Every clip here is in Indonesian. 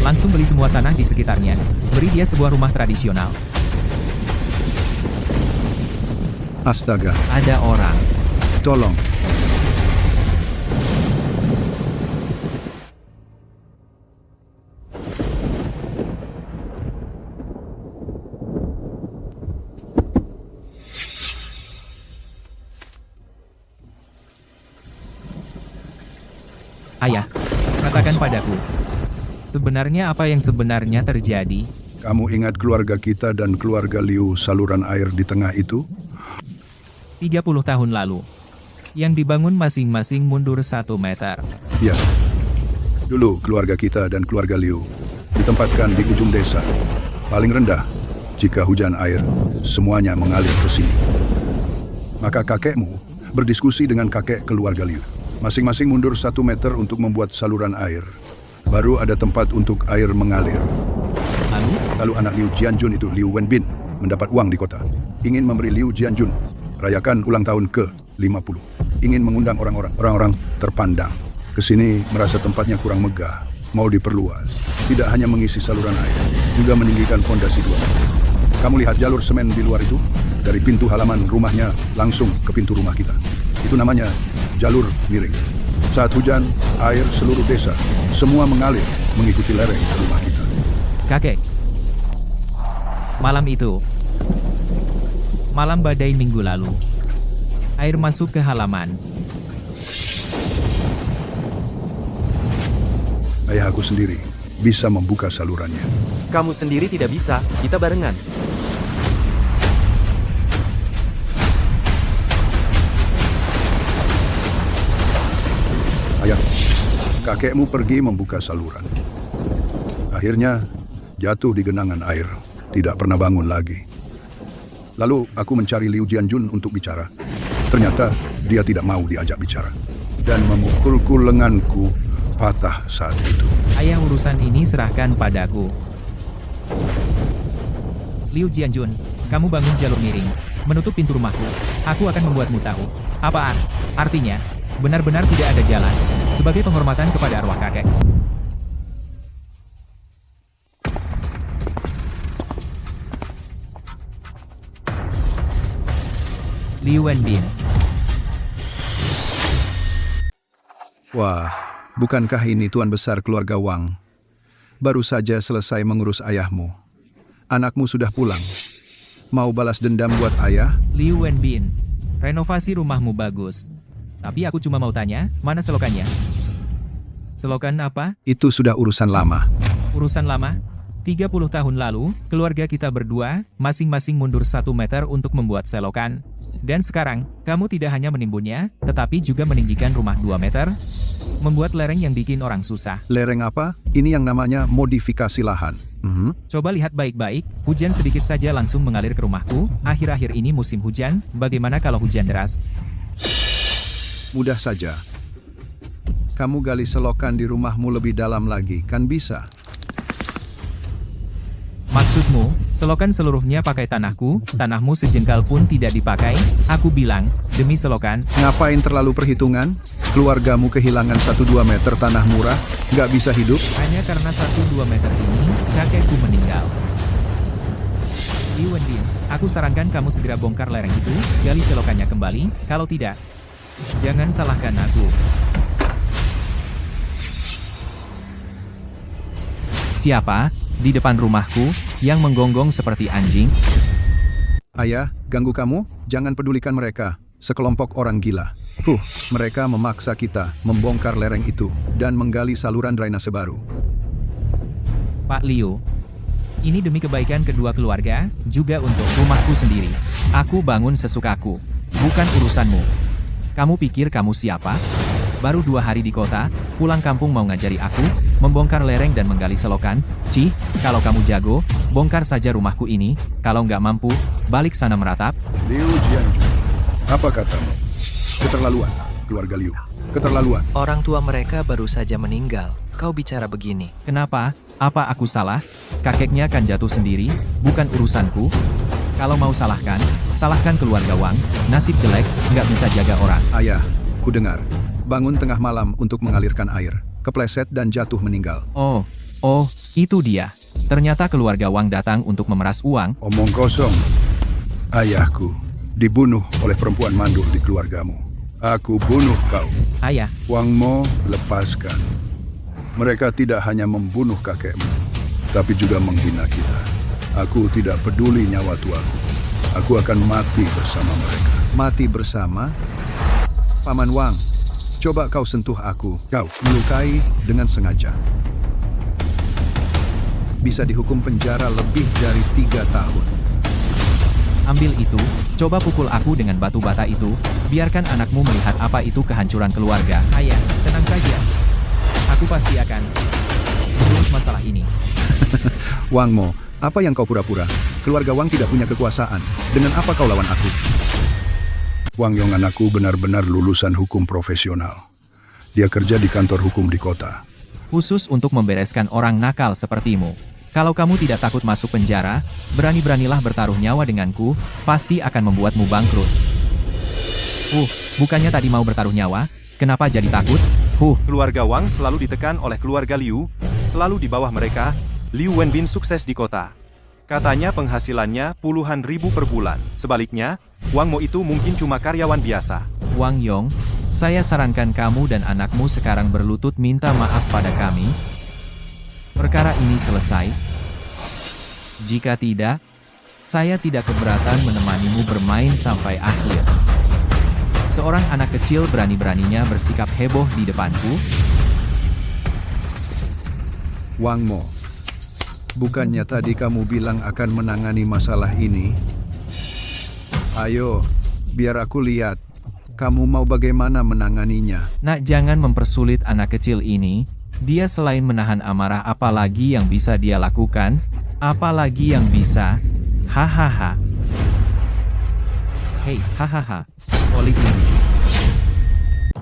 Langsung beli semua tanah di sekitarnya. Beri dia sebuah rumah tradisional. Astaga, Ada orang. tolong. Ayah, katakan padaku. Sebenarnya apa yang sebenarnya terjadi? Kamu ingat keluarga kita dan keluarga Liu saluran air di tengah itu? 30 tahun lalu. Yang dibangun masing-masing mundur 1 meter. Ya. Dulu keluarga kita dan keluarga Liu ditempatkan di ujung desa. Paling rendah, jika hujan air, semuanya mengalir ke sini. Maka kakekmu berdiskusi dengan kakek keluarga Liu. Masing-masing mundur 1 meter untuk membuat saluran air. Baru ada tempat untuk air mengalir. Lalu anak Liu Jianjun itu, Liu Wenbin, mendapat uang di kota. Ingin memberi Liu Jianjun rayakan ulang tahun ke-50. Ingin mengundang orang-orang terpandang. Kesini merasa tempatnya kurang megah, mau diperluas. Tidak hanya mengisi saluran air, juga meninggikan fondasi 2 meter. Kamu lihat jalur semen di luar itu? Dari pintu halaman rumahnya langsung ke pintu rumah kita. Itu namanya jalur miring. Saat hujan, air seluruh desa, semua mengalir mengikuti lereng ke rumah kita. Kakek. Malam itu. Malam badai minggu lalu. Air masuk ke halaman. Ayah aku sendiri bisa membuka salurannya. Kamu sendiri tidak bisa, kita barengan. Ayah, kakekmu pergi membuka saluran. Akhirnya, jatuh di genangan air. Tidak pernah bangun lagi. Lalu, aku mencari Liu Jianjun untuk bicara. Ternyata, dia tidak mau diajak bicara. Dan memukulku lenganku patah saat itu. Ayah, urusan ini serahkan padaku. Liu Jianjun, kamu bangun jalur miring. Menutup pintu rumahku. Aku akan membuatmu tahu. Apaan? Artinya, benar-benar tidak ada jalan. Sebagai penghormatan kepada arwah kakek. Liu Wenbin. Wah, bukankah ini Tuan Besar keluarga Wang? Baru saja selesai mengurus ayahmu. Anakmu sudah pulang. Mau balas dendam buat ayah? Liu Wenbin, renovasi rumahmu bagus. Tapi aku cuma mau tanya, mana selokannya? Selokan apa? Itu sudah urusan lama. Urusan lama? 30 tahun lalu, keluarga kita berdua, masing-masing mundur 1 meter untuk membuat selokan. Dan sekarang, kamu tidak hanya menimbunnya, tetapi juga meninggikan rumah 2 meter, membuat lereng yang bikin orang susah. Lereng apa? Ini yang namanya modifikasi lahan. Coba lihat baik-baik, hujan sedikit saja langsung mengalir ke rumahku. Akhir-akhir ini musim hujan, bagaimana kalau hujan deras? Mudah saja. Kamu gali selokan di rumahmu lebih dalam lagi, kan bisa? Maksudmu, selokan seluruhnya pakai tanahku, tanahmu sejengkal pun tidak dipakai? Aku bilang, demi selokan. Ngapain terlalu perhitungan? Keluargamu kehilangan 1-2 meter tanah murah, nggak bisa hidup? Hanya karena 1-2 meter ini, kakekku meninggal. Liu Wenbin, aku sarankan kamu segera bongkar lereng itu, gali selokannya kembali, kalau tidak, jangan salahkan aku. Siapa, di depan rumahku, yang menggonggong seperti anjing? Ayah, ganggu kamu? Jangan pedulikan mereka. Sekelompok orang gila. Mereka memaksa kita membongkar lereng itu dan menggali saluran drainase baru. Pak Liu, ini demi kebaikan kedua keluarga, juga untuk rumahku sendiri. Aku bangun sesukaku, bukan urusanmu. Kamu pikir kamu siapa? Baru 2 hari di kota, pulang kampung mau ngajari aku, membongkar lereng dan menggali selokan? Cih, kalau kamu jago, bongkar saja rumahku ini, kalau nggak mampu, balik sana meratap. Liu Jianjun, apa katamu? Keterlaluan, keluarga Liu. Keterlaluan. Orang tua mereka baru saja meninggal. Kau bicara begini. Kenapa? Apa aku salah? Kakeknya kan jatuh sendiri, bukan urusanku. Kalau mau salahkan, salahkan keluarga Wang. Nasib jelek, nggak bisa jaga orang. Ayah, ku dengar. Bangun tengah malam untuk mengalirkan air. Kepleset dan jatuh meninggal. Oh, Itu dia. Ternyata keluarga Wang datang untuk memeras uang. Omong kosong. Ayahku dibunuh oleh perempuan mandul di keluargamu. Aku bunuh kau. Ayah, Wang Mo, lepaskan. Mereka tidak hanya membunuh kakekmu, tapi juga menghina kita. Aku tidak peduli nyawa tuaku. Aku akan mati bersama mereka. Mati bersama? Paman Wang, coba kau sentuh aku. Kau, Melukai dengan sengaja. Bisa dihukum penjara lebih dari 3 tahun. ambil itu, coba pukul aku dengan batu bata itu, biarkan anakmu melihat apa itu kehancuran keluarga. Ayah, tenang saja. Aku pasti akan urus masalah ini. Wang Mo, apa yang kau pura-pura? Keluarga Wang tidak punya kekuasaan. Dengan apa kau lawan aku? Wang Yong anakku benar-benar lulusan hukum profesional. Dia kerja di kantor hukum di kota. Khusus untuk membereskan orang nakal sepertimu. Kalau kamu tidak takut masuk penjara, berani-beranilah bertaruh nyawa denganku, pasti akan membuatmu bangkrut. Bukannya tadi mau bertaruh nyawa? Kenapa jadi takut? Keluarga Wang selalu ditekan oleh keluarga Liu, selalu di bawah mereka. Liu Wenbin sukses di kota. Katanya penghasilannya puluhan ribu per bulan. Sebaliknya, Wang Mo itu mungkin cuma karyawan biasa. Wang Yong, saya sarankan kamu dan anakmu sekarang berlutut minta maaf pada kami. Perkara ini selesai. Jika tidak, saya tidak keberatan menemanimu bermain sampai akhir. Seorang anak kecil berani-beraninya bersikap heboh di depanku. Wang Mo, bukannya tadi kamu bilang akan menangani masalah ini? Ayo, biar aku lihat. Kamu mau bagaimana menanganinya? Nak, jangan mempersulit anak kecil ini. Dia selain menahan amarah, apalagi yang bisa dia lakukan? Apalagi yang bisa? Hahaha. Hei, hahaha. Polisi.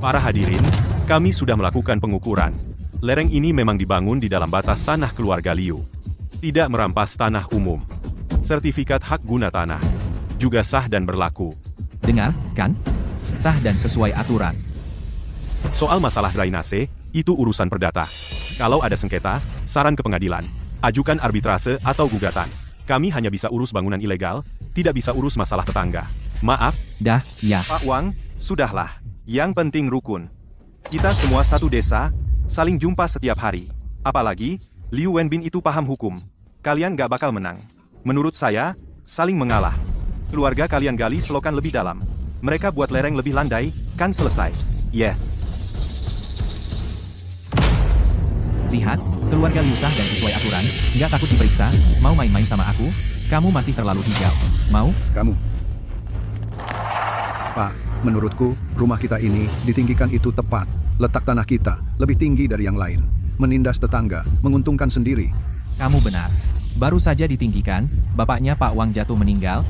Para hadirin, kami sudah melakukan pengukuran. Lereng ini memang dibangun di dalam batas tanah keluarga Liu. Tidak merampas tanah umum. Sertifikat hak guna tanah juga sah dan berlaku. Dengar, kan? Sah dan sesuai aturan. Soal masalah drainase, itu urusan perdata. Kalau ada sengketa, saran ke pengadilan. Ajukan arbitrase atau gugatan. Kami hanya bisa urus bangunan ilegal, tidak bisa urus masalah tetangga. Maaf, Dah, ya. Pak Wang, sudahlah. Yang penting rukun. Kita semua satu desa, saling jumpa setiap hari. Apalagi, Liu Wenbin itu paham hukum. Kalian gak bakal menang. Menurut saya, saling mengalah. Keluarga kalian gali selokan lebih dalam. Mereka buat lereng lebih landai, kan selesai. Lihat, keluarga Liu sah dan sesuai aturan, nggak takut diperiksa, mau main-main sama aku? Kamu masih terlalu hijau. Mau? Kamu, Pak, menurutku, rumah kita ini ditinggikan itu tepat. Letak tanah kita lebih tinggi dari yang lain. Menindas tetangga, menguntungkan sendiri. Kamu benar. Baru saja ditinggikan, bapaknya Pak Wang jatuh meninggal.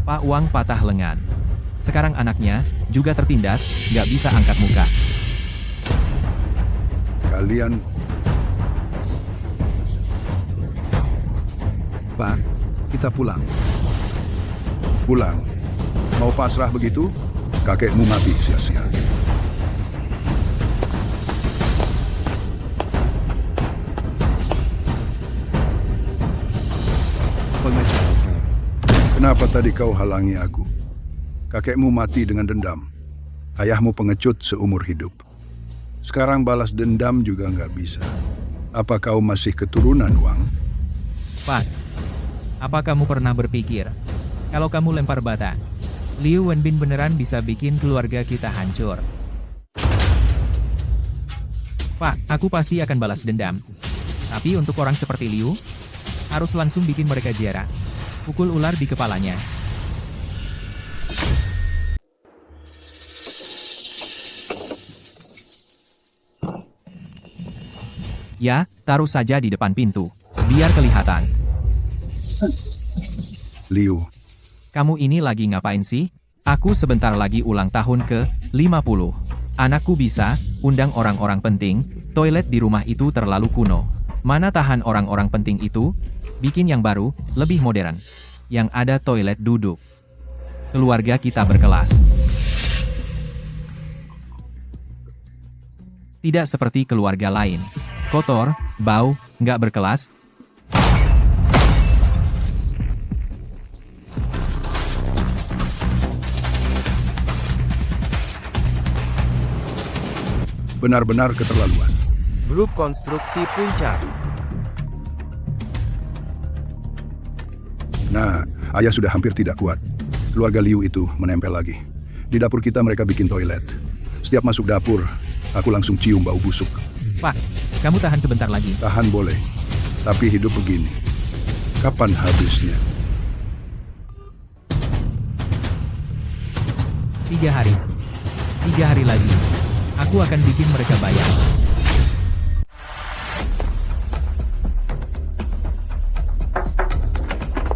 Pak Wang patah lengan. Sekarang anaknya juga tertindas, nggak bisa angkat muka. kalian Pak, kita pulang. pulang. Mau pasrah begitu? Kakekmu mati sia-sia. Pengecut. Kenapa tadi kau halangi aku? Kakekmu mati dengan dendam. Ayahmu pengecut seumur hidup. Sekarang balas dendam juga nggak bisa. Apa kau masih keturunan, Wang? Pak, apa kamu pernah berpikir, kalau kamu lempar bata, Liu Wenbin beneran bisa bikin keluarga kita hancur? Pak, aku pasti akan balas dendam. Tapi untuk orang seperti Liu, harus langsung bikin mereka jera. Pukul ular di kepalanya. Ya, taruh saja di depan pintu. Biar kelihatan. Liu, Kamu ini lagi ngapain sih? Aku sebentar lagi ulang tahun ke-50. Anakku bisa undang orang-orang penting. Toilet di rumah itu terlalu kuno. Mana tahan orang-orang penting itu? Bikin yang baru, lebih modern. Yang ada toilet duduk. Keluarga kita berkelas. Tidak seperti keluarga lain. Kotor, bau, nggak berkelas? Benar-benar keterlaluan. Grup konstruksi puncak. Nah, ayah sudah hampir tidak kuat. Keluarga Liu itu menempel lagi. Di dapur kita mereka bikin toilet. Setiap masuk dapur, aku langsung cium bau busuk. Pak, kamu tahan sebentar lagi. Tahan boleh, tapi hidup begini. Kapan habisnya? 3 hari. 3 hari lagi. Aku akan bikin mereka bayar.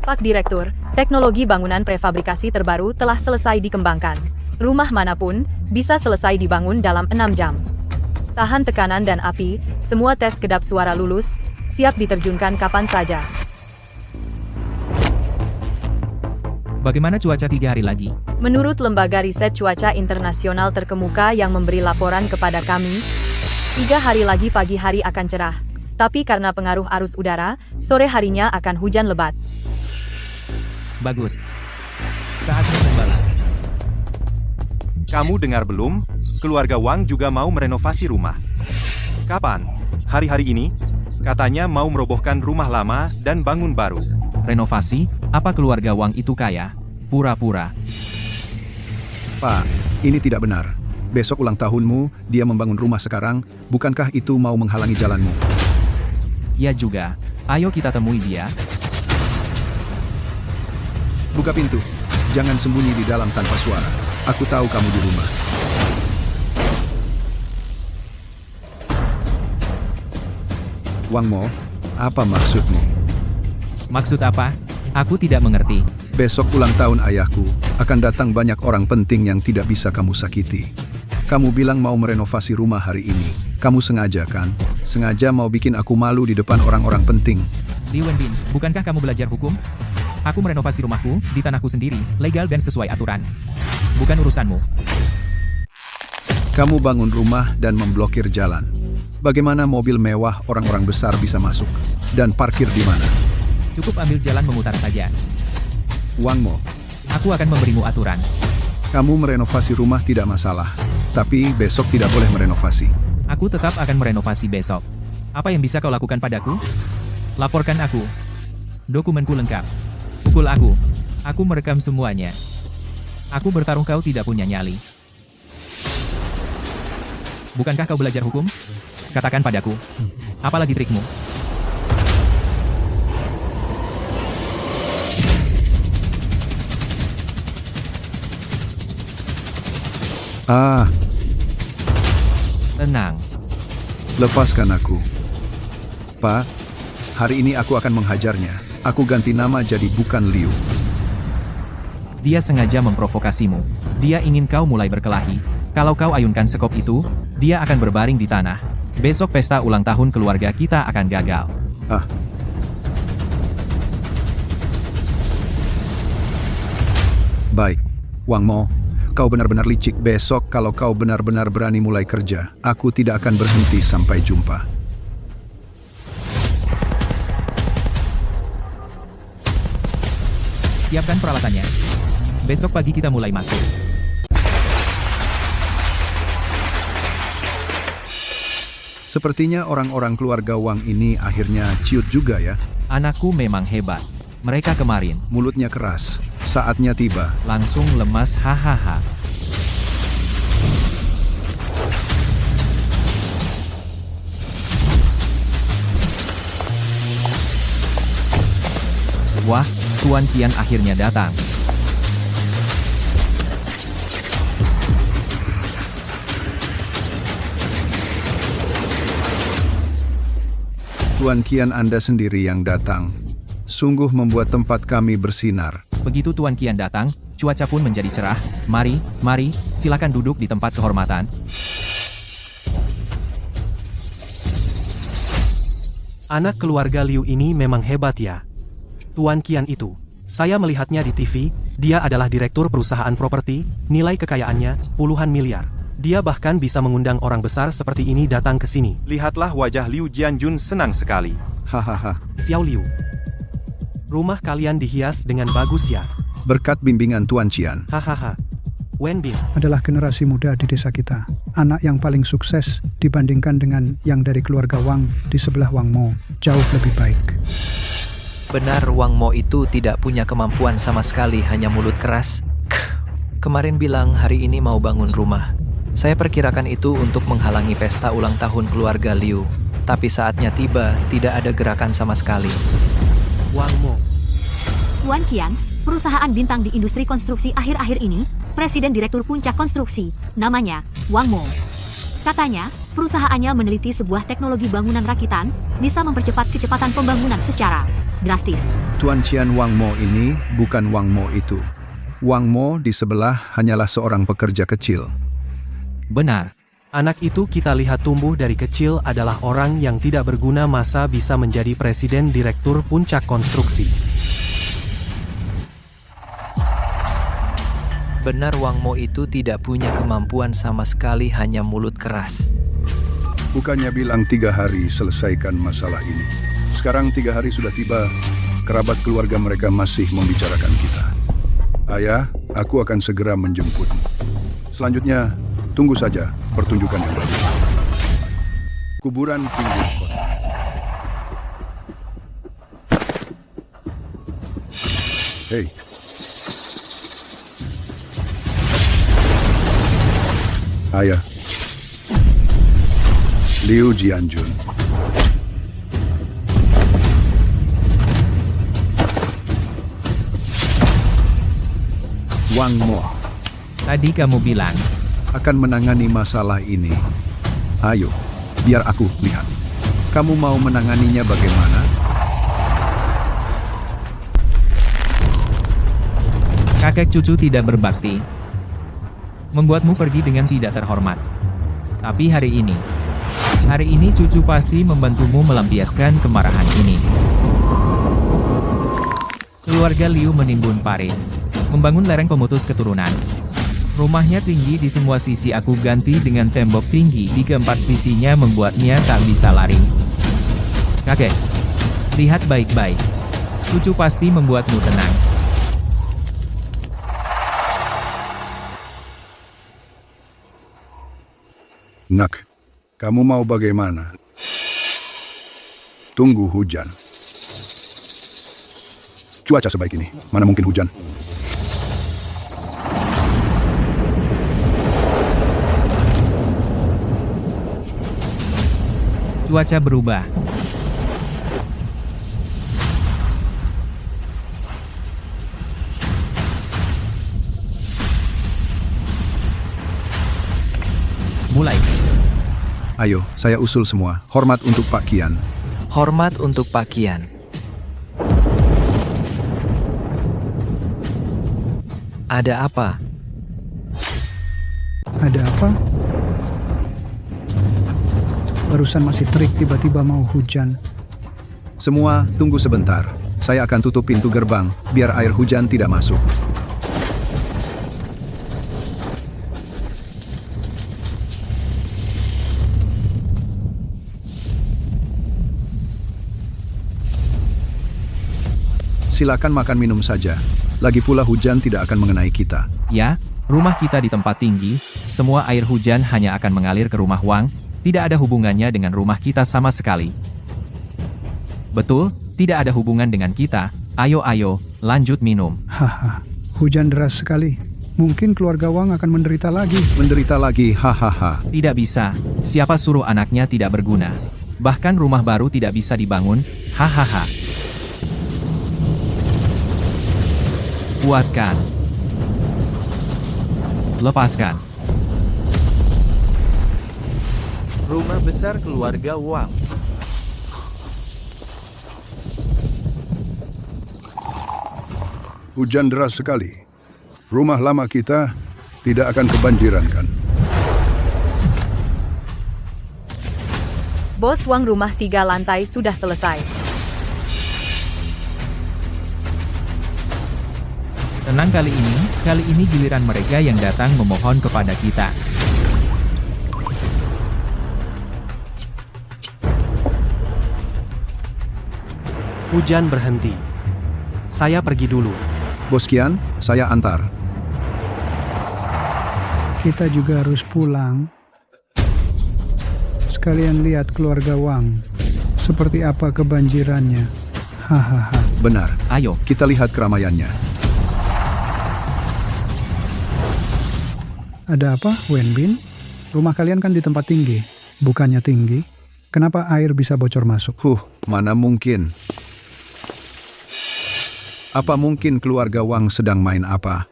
Pak Direktur, teknologi bangunan prefabrikasi terbaru telah selesai dikembangkan. Rumah manapun bisa selesai dibangun dalam 6 jam. Tahan tekanan dan api, semua tes kedap suara lulus, siap diterjunkan kapan saja. Bagaimana cuaca 3 hari lagi? Menurut lembaga riset cuaca internasional terkemuka yang memberi laporan kepada kami, 3 hari lagi pagi hari akan cerah. Tapi karena pengaruh arus udara, sore harinya akan hujan lebat. Bagus. Saatnya membalas. Kamu dengar belum? Keluarga Wang juga mau merenovasi rumah. Kapan? Hari-hari ini? Katanya mau merobohkan rumah lama dan bangun baru. Renovasi? Apa keluarga Wang itu kaya? Pura-pura. Pak, ini tidak benar. Besok ulang tahunmu, dia membangun rumah sekarang, bukankah itu mau menghalangi jalanmu? Ya juga. Ayo kita temui dia. Buka pintu. Jangan sembunyi di dalam tanpa suara. Aku tahu kamu di rumah. Wang Mo, apa maksudmu? Maksud apa? Aku tidak mengerti. Besok ulang tahun ayahku, akan datang banyak orang penting yang tidak bisa kamu sakiti. Kamu bilang mau merenovasi rumah hari ini. Kamu sengaja kan? Sengaja mau bikin aku malu di depan orang-orang penting. Li Wenbin, bukankah kamu belajar hukum? Aku merenovasi rumahku, di tanahku sendiri, legal dan sesuai aturan. Bukan urusanmu. Kamu bangun rumah dan memblokir jalan. Bagaimana mobil mewah orang-orang besar bisa masuk? Dan parkir di mana? Cukup ambil jalan memutar saja. Wang Mo, Aku akan memberimu aturan. kamu merenovasi rumah tidak masalah. Tapi besok tidak boleh merenovasi. Aku tetap akan merenovasi besok. Apa yang bisa kau lakukan padaku? Laporkan aku. Dokumenku lengkap. Pukul aku. Aku merekam semuanya. Aku bertaruh kau tidak punya nyali. Bukankah kau belajar hukum? Katakan padaku. Apalagi trikmu? Tenang. Lepaskan aku. Pak, hari ini aku akan menghajarnya. Aku ganti nama jadi bukan Liu. Dia sengaja memprovokasimu. Dia ingin kau mulai berkelahi. Kalau kau ayunkan sekop itu, dia akan berbaring di tanah. Besok pesta ulang tahun keluarga kita akan gagal. Baik, Wang Mo, kau benar-benar licik. Besok kalau kau benar-benar berani mulai kerja, aku tidak akan berhenti sampai jumpa. Siapkan peralatannya. Besok pagi kita mulai masuk. Sepertinya orang-orang keluarga Wang ini akhirnya ciut juga ya. Anakku memang hebat. Mereka kemarin Mulutnya keras. Saatnya tiba. langsung lemas hahaha. Wah, Tuan Qian akhirnya datang. Tuan Qian, Anda sendiri yang datang. Sungguh membuat tempat kami bersinar. Begitu Tuan Qian datang, cuaca pun menjadi cerah. Mari, silakan duduk di tempat kehormatan. Anak keluarga Liu ini memang hebat ya. Tuan Qian itu. Saya melihatnya di TV, dia adalah direktur perusahaan properti, nilai kekayaannya puluhan miliar. Dia bahkan bisa mengundang orang besar seperti ini datang ke sini. Lihatlah wajah Liu Jianjun senang sekali. Hahaha. Xiao Liu. Rumah kalian dihias dengan bagus ya. Berkat bimbingan Tuan Qian. Hahaha. Wen Bin. Adalah generasi muda di desa kita. Anak yang paling sukses dibandingkan dengan yang dari keluarga Wang di sebelah Wang Mo. Jauh lebih baik. Benar Wang Mo itu tidak punya kemampuan sama sekali, hanya mulut keras. Kemarin bilang hari ini mau bangun rumah. Saya perkirakan itu untuk menghalangi pesta ulang tahun keluarga Liu. Tapi saatnya tiba, tidak ada gerakan sama sekali. Wang Mo. Tuan Qian, perusahaan bintang di industri konstruksi akhir-akhir ini, Presiden Direktur Puncak Konstruksi, namanya Wang Mo. Katanya, perusahaannya meneliti sebuah teknologi bangunan rakitan, bisa mempercepat kecepatan pembangunan secara drastis. Tuan Qian Wang Mo ini bukan Wang Mo itu. Wang Mo di sebelah hanyalah seorang pekerja kecil. Benar. Anak itu kita lihat tumbuh dari kecil adalah orang yang tidak berguna, masa bisa menjadi Presiden Direktur Puncak Konstruksi. Benar Wang Mo itu tidak punya kemampuan sama sekali, hanya mulut keras. Bukannya bilang 3 hari selesaikan masalah ini. Sekarang 3 hari sudah tiba, kerabat keluarga mereka masih membicarakan kita. Ayah, aku akan segera menjemputmu. Selanjutnya, tunggu saja pertunjukan yang baru. Kuburan pinggir kota. Hei. Ayah. Liu Jianjun. Wang Mo Tadi kamu bilang, akan menangani masalah ini. Ayo, biar aku lihat. Kamu mau menanganinya bagaimana? kakek cucu tidak berbakti. Membuatmu pergi dengan tidak terhormat. Tapi hari ini cucu pasti membantumu melampiaskan kemarahan ini. Keluarga Liu menimbun pare, membangun lereng pemutus keturunan. Rumahnya tinggi di semua sisi, aku ganti dengan tembok tinggi di keempat sisinya membuatnya tak bisa lari. Kakek, lihat baik-baik. Cucu pasti membuatmu tenang. Nak, kamu mau bagaimana? Tunggu hujan. Cuaca sebaik ini, mana mungkin hujan? Cuaca berubah. Mulai. Ayo, saya usul semua. Hormat untuk Pak Qian. Hormat untuk Pak Qian. Ada apa? Ada apa? Barusan masih terik, tiba-tiba mau hujan. Semua, tunggu sebentar. Saya akan tutup pintu gerbang, biar air hujan tidak masuk. Silakan makan minum saja. Lagi pula hujan tidak akan mengenai kita. Ya, rumah kita di tempat tinggi, semua air hujan hanya akan mengalir ke rumah Wang, tidak ada hubungannya dengan rumah kita sama sekali. Betul, tidak ada hubungan dengan kita. Ayo, lanjut minum. Haha, hujan deras sekali. Mungkin keluarga Wang akan menderita lagi. Menderita lagi, hahaha. Tidak bisa, siapa suruh anaknya tidak berguna. Bahkan rumah baru tidak bisa dibangun, hahaha. Kuatkan. Lepaskan. Rumah besar keluarga Wang. Hujan deras sekali. Rumah lama kita tidak akan kebanjiran kan? Bos Wang, rumah 3 lantai sudah selesai. Tenang, kali ini giliran mereka yang datang memohon kepada kita. Hujan berhenti. Saya pergi dulu. Bos Kian, saya antar. Kita juga harus pulang. Sekalian lihat keluarga Wang. Seperti apa kebanjirannya. Hahaha. Benar. Ayo, Kita lihat keramaiannya. Ada apa, Wenbin? Rumah kalian kan di tempat tinggi. Bukannya tinggi. Kenapa air bisa bocor masuk? Mana mungkin. Apa mungkin keluarga Wang sedang main apa?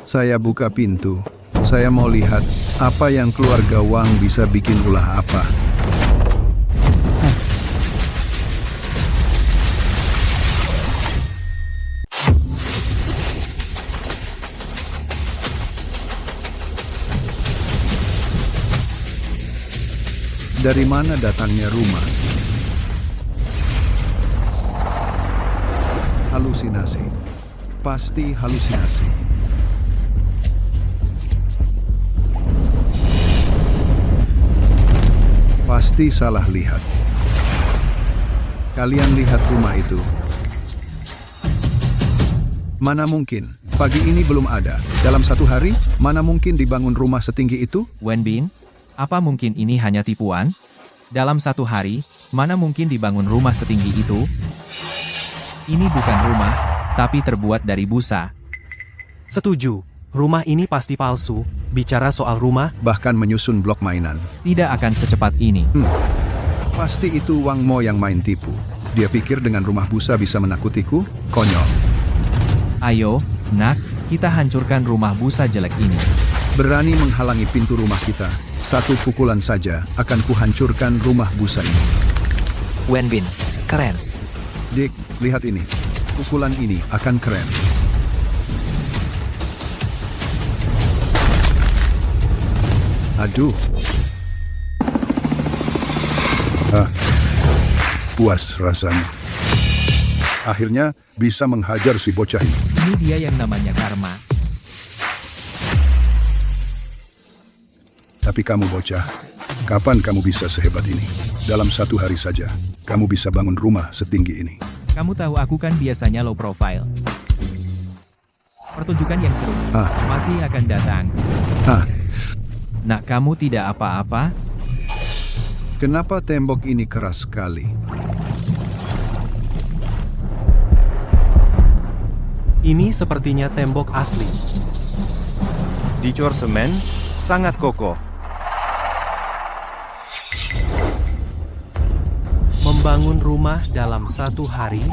Saya buka pintu. Saya mau lihat apa yang keluarga Wang bisa bikin ulah apa. Dari mana datangnya rumah? Halusinasi. Pasti halusinasi. Pasti salah lihat. Kalian lihat rumah itu. Mana mungkin? Pagi ini belum ada. Dalam satu hari, mana mungkin dibangun rumah setinggi itu? Wenbin, apa mungkin ini hanya tipuan? Dalam satu hari, mana mungkin dibangun rumah setinggi itu? Ini bukan rumah, tapi terbuat dari busa. Setuju. Rumah ini pasti palsu. Bicara soal rumah, Bahkan menyusun blok mainan. Tidak akan secepat ini. Pasti itu Wang Mo yang main tipu. Dia pikir dengan rumah busa bisa menakutiku? Konyol. Ayo, nak, kita hancurkan rumah busa jelek ini. Berani menghalangi pintu rumah kita. Satu pukulan saja akan kuhancurkan rumah busa ini. Wenbin, keren. Dick, lihat ini. Pukulan ini akan keren. Aduh. Puas rasanya. Akhirnya bisa menghajar si bocah ini. Ini dia yang namanya karma. Tapi kamu bocah, kapan kamu bisa sehebat ini? Dalam satu hari saja, kamu bisa bangun rumah setinggi ini. Kamu tahu aku kan biasanya low profile. Pertunjukan yang seru masih akan datang. Nak, kamu tidak apa-apa? Kenapa tembok ini keras sekali? ini sepertinya tembok asli. Dicor semen, sangat kokoh. Membangun rumah dalam satu hari,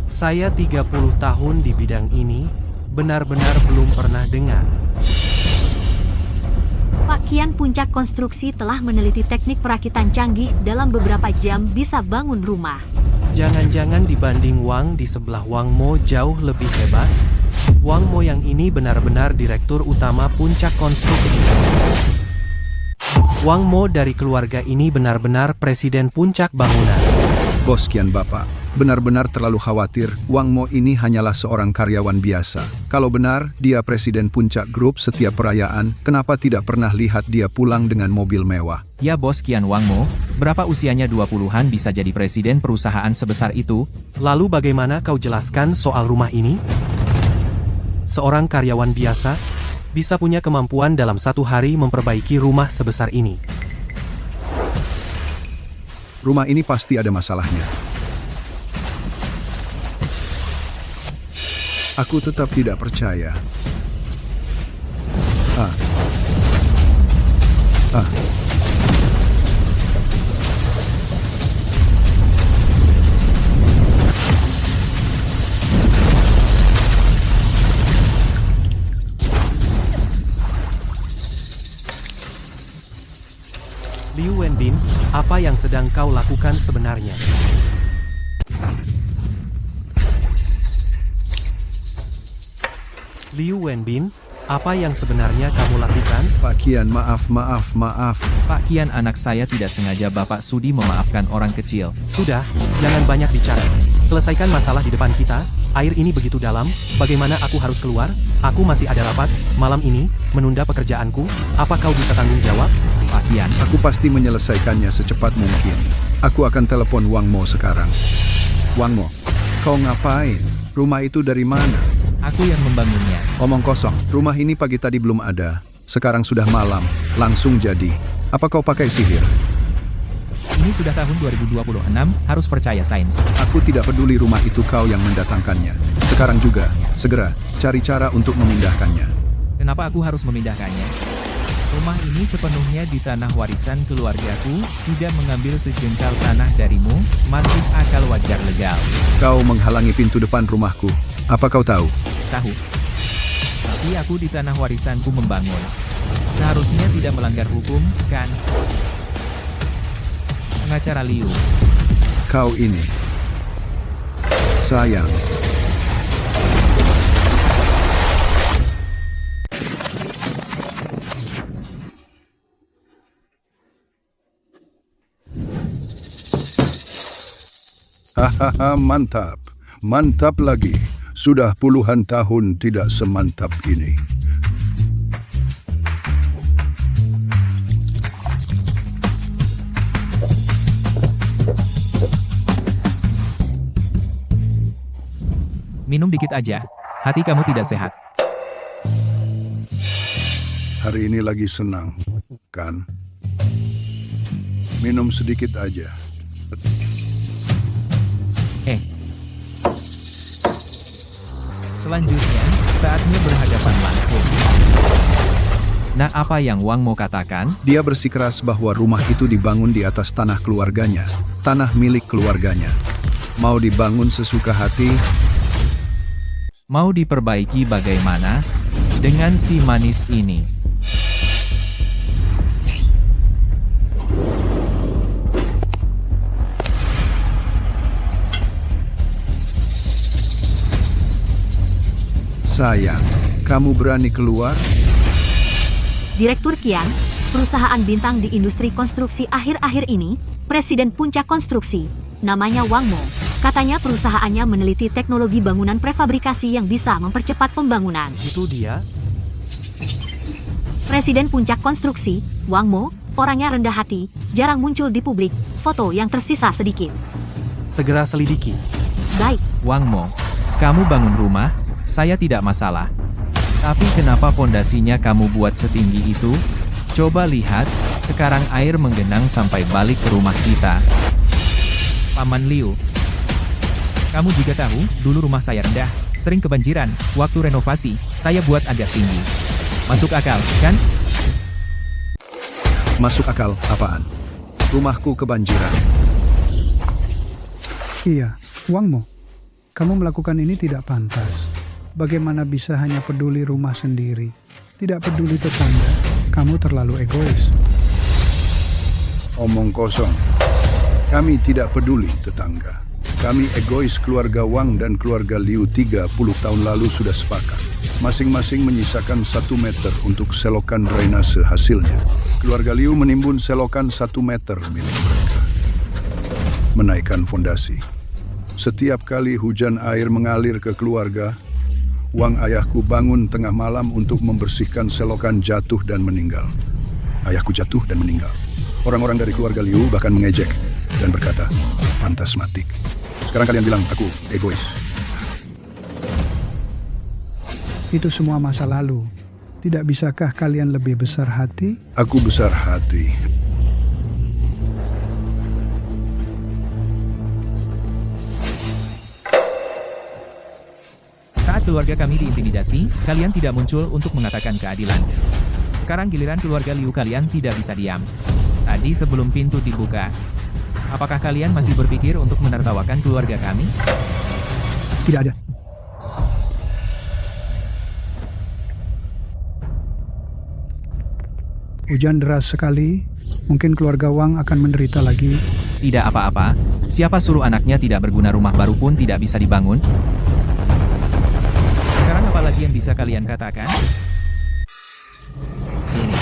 saya 30 tahun di bidang ini, benar-benar belum pernah dengar. Pak Kian Puncak Konstruksi telah meneliti teknik perakitan canggih dalam beberapa jam bisa bangun rumah. Jangan-jangan dibanding Wang di sebelah Wang Mo jauh lebih hebat? Wang Mo yang ini benar-benar direktur utama Puncak Konstruksi. Wang Mo dari keluarga ini benar-benar presiden Puncak Bangunan. Bos Kian Bapak, benar-benar terlalu khawatir. Wang Mo ini hanyalah seorang karyawan biasa. Kalau benar dia presiden Puncak Group setiap perayaan, kenapa tidak pernah lihat dia pulang dengan mobil mewah? Ya Bos Kian Wang Mo, berapa usianya 20-an bisa jadi presiden perusahaan sebesar itu? Lalu bagaimana kau jelaskan soal rumah ini? Seorang karyawan biasa, bisa punya kemampuan dalam satu hari memperbaiki rumah sebesar ini. Rumah ini pasti ada masalahnya. Aku tetap tidak percaya. Liu Wenbin, apa yang sedang kau lakukan sebenarnya? Liu Wenbin, apa yang sebenarnya kamu lakukan? Pak Kian, maaf. Pak Kian, anak saya tidak sengaja. Bapak sudi memaafkan orang kecil. Sudah, jangan banyak bicara. Selesaikan masalah di depan kita. Air ini begitu dalam, bagaimana aku harus keluar? Aku masih ada rapat, malam ini, menunda pekerjaanku. Apa kau bisa tanggung jawab? Pak Kian, Aku pasti menyelesaikannya secepat mungkin. Aku akan telepon Wang Mo sekarang. Wang Mo, kau ngapain? Rumah itu dari mana? Aku yang membangunnya. Omong kosong, rumah ini pagi tadi belum ada. Sekarang sudah malam, langsung jadi. Apa kau pakai sihir? Ini sudah tahun 2026, harus percaya sains. Aku tidak peduli rumah itu kau yang mendatangkannya. Sekarang juga, segera, cari cara untuk memindahkannya. Kenapa aku harus memindahkannya? Rumah ini sepenuhnya di tanah warisan keluargaku, tidak mengambil sejengkal tanah darimu, masuk akal wajar legal. Kau menghalangi pintu depan rumahku. Apa kau tahu? Tahu. Tapi aku di tanah warisanku membangun. Seharusnya tidak melanggar hukum, kan? Pengacara Liu. Kau ini. Sayang. Hahaha, mantap. Mantap lagi. Sudah puluhan tahun tidak semantap ini. Minum dikit aja. Hati kamu tidak sehat. Hari ini lagi senang, kan? Minum sedikit aja. Selanjutnya, saatnya berhadapan langsung. Nah, apa yang Wang Mo katakan? Dia bersikeras bahwa rumah itu dibangun di atas tanah keluarganya, tanah milik keluarganya. Mau dibangun sesuka hati, Mau diperbaiki bagaimana? Dengan si manis ini. sayang, kamu berani keluar? Direktur Kian, perusahaan bintang di industri konstruksi akhir-akhir ini, Presiden Puncak Konstruksi, namanya Wang Mo. Katanya perusahaannya meneliti teknologi bangunan prefabrikasi yang bisa mempercepat pembangunan. Itu dia? Presiden Puncak Konstruksi, Wang Mo, orangnya rendah hati, jarang muncul di publik, foto yang tersisa sedikit. Segera selidiki. Baik. Wang Mo, kamu bangun rumah, saya tidak masalah. Tapi kenapa pondasinya kamu buat setinggi itu? Coba lihat, sekarang air menggenang sampai balik ke rumah kita. Paman Liu, kamu juga tahu, dulu rumah saya rendah, sering kebanjiran. Waktu renovasi, saya buat agak tinggi. Masuk akal, kan? Masuk akal apaan? Rumahku kebanjiran. Iya, Wang Mo, kamu melakukan ini tidak pantas. Bagaimana bisa hanya peduli rumah sendiri? Tidak peduli tetangga, kamu terlalu egois. Omong kosong. Kami tidak peduli tetangga. Kami egois. Keluarga Wang dan keluarga Liu 30 tahun lalu sudah sepakat. Masing-masing menyisakan 1 meter untuk selokan drainase hasilnya. Keluarga Liu menimbun selokan 1 meter milik mereka. Menaikkan fondasi. Setiap kali hujan air mengalir ke keluarga, Wang ayahku bangun tengah malam untuk membersihkan selokan jatuh dan meninggal. Ayahku jatuh dan meninggal. Orang-orang dari keluarga Liu bahkan mengejek dan berkata, pantas mati. Sekarang kalian bilang aku egois. Itu semua masa lalu. Tidak bisakah kalian lebih besar hati? Aku besar hati. Saat keluarga kami diintimidasi, kalian tidak muncul untuk mengatakan keadilan. Sekarang giliran keluarga Liu, kalian tidak bisa diam. Tadi sebelum pintu dibuka, apakah kalian masih berpikir untuk menertawakan keluarga kami? Tidak ada. Hujan deras sekali, mungkin keluarga Wang akan menderita lagi. Tidak apa-apa, siapa suruh anaknya tidak berguna, rumah baru pun tidak bisa dibangun? Sekarang apa lagi yang bisa kalian katakan? Ini.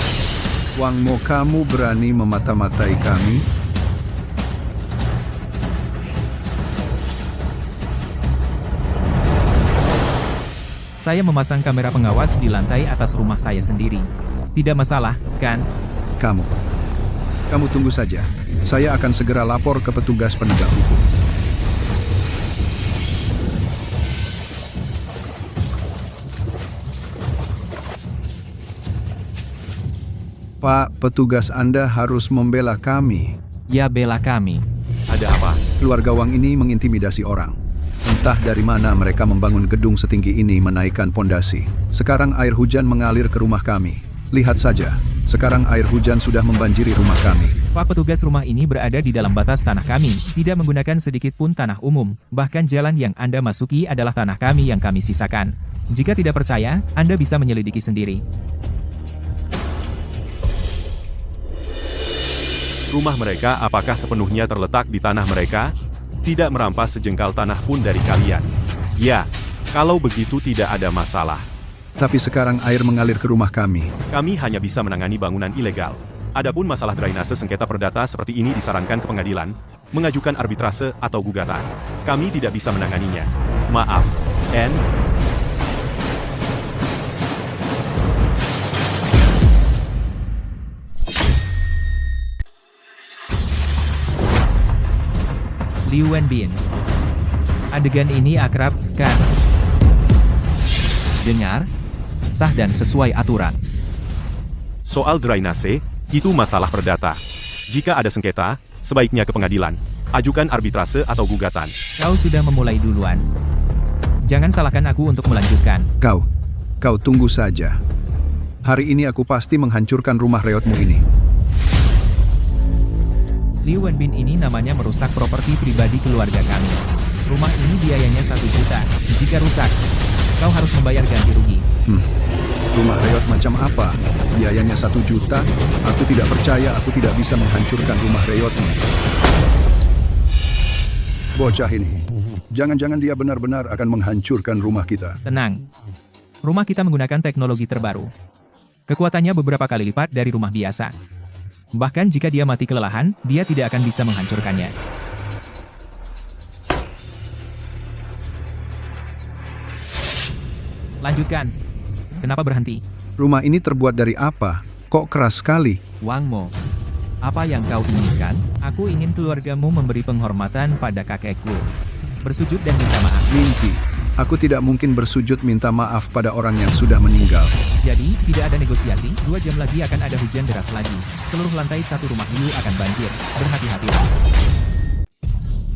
Wang Mo, kamu berani memata-matai kami? Saya memasang kamera pengawas di lantai atas rumah saya sendiri. Tidak masalah, kan? Kamu. Kamu tunggu saja. Saya akan segera lapor ke petugas penegak hukum. Pak, petugas Anda harus membela kami. Ya bela kami. Ada apa? Keluarga Wang ini mengintimidasi orang. Entah dari mana mereka membangun gedung setinggi ini menaikkan pondasi. Sekarang air hujan mengalir ke rumah kami. Lihat saja, sekarang air hujan sudah membanjiri rumah kami. Pak, petugas rumah ini berada di dalam batas tanah kami, tidak menggunakan sedikit pun tanah umum. Bahkan jalan yang Anda masuki adalah tanah kami yang kami sisakan. Jika tidak percaya, Anda bisa menyelidiki sendiri. Rumah mereka apakah sepenuhnya terletak di tanah mereka? Tidak merampas sejengkal tanah pun dari kalian. Ya, kalau begitu tidak ada masalah. Tapi sekarang air mengalir ke rumah kami. Kami hanya bisa menangani bangunan ilegal. Adapun masalah drainase sengketa perdata seperti ini disarankan ke pengadilan, mengajukan arbitrase atau gugatan. Kami tidak bisa menanganinya. Maaf, N. Liu Wenbin. Adegan ini akrab, kan? Dengar, sah dan sesuai aturan. Soal drainase, itu masalah perdata. Jika ada sengketa, sebaiknya ke pengadilan. Ajukan arbitrase atau gugatan. Kau sudah memulai duluan. Jangan salahkan aku untuk melanjutkan. Kau tunggu saja. Hari ini aku pasti menghancurkan rumah reotmu ini. Liu Wenbin ini namanya merusak properti pribadi keluarga kami. Rumah ini biayanya 1 juta. Jika rusak, kau harus membayar ganti rugi. Rumah reot macam apa? Biayanya 1 juta? Aku tidak percaya aku tidak bisa menghancurkan rumah reotmu. Bocah ini, jangan-jangan dia benar-benar akan menghancurkan rumah kita. Tenang. Rumah kita menggunakan teknologi terbaru. Kekuatannya beberapa kali lipat dari rumah biasa. Bahkan jika dia mati kelelahan, dia tidak akan bisa menghancurkannya. Lanjutkan. Kenapa berhenti? Rumah ini terbuat dari apa? Kok keras sekali? Wang Mo, apa yang kau inginkan? Aku ingin keluargamu memberi penghormatan pada kakekku. Bersujud dan minta maaf. Mimpi. Aku tidak mungkin bersujud minta maaf pada orang yang sudah meninggal. Jadi, tidak ada negosiasi. 2 jam lagi akan ada hujan deras lagi. Seluruh lantai 1 rumah Liu akan banjir. Berhati-hatilah.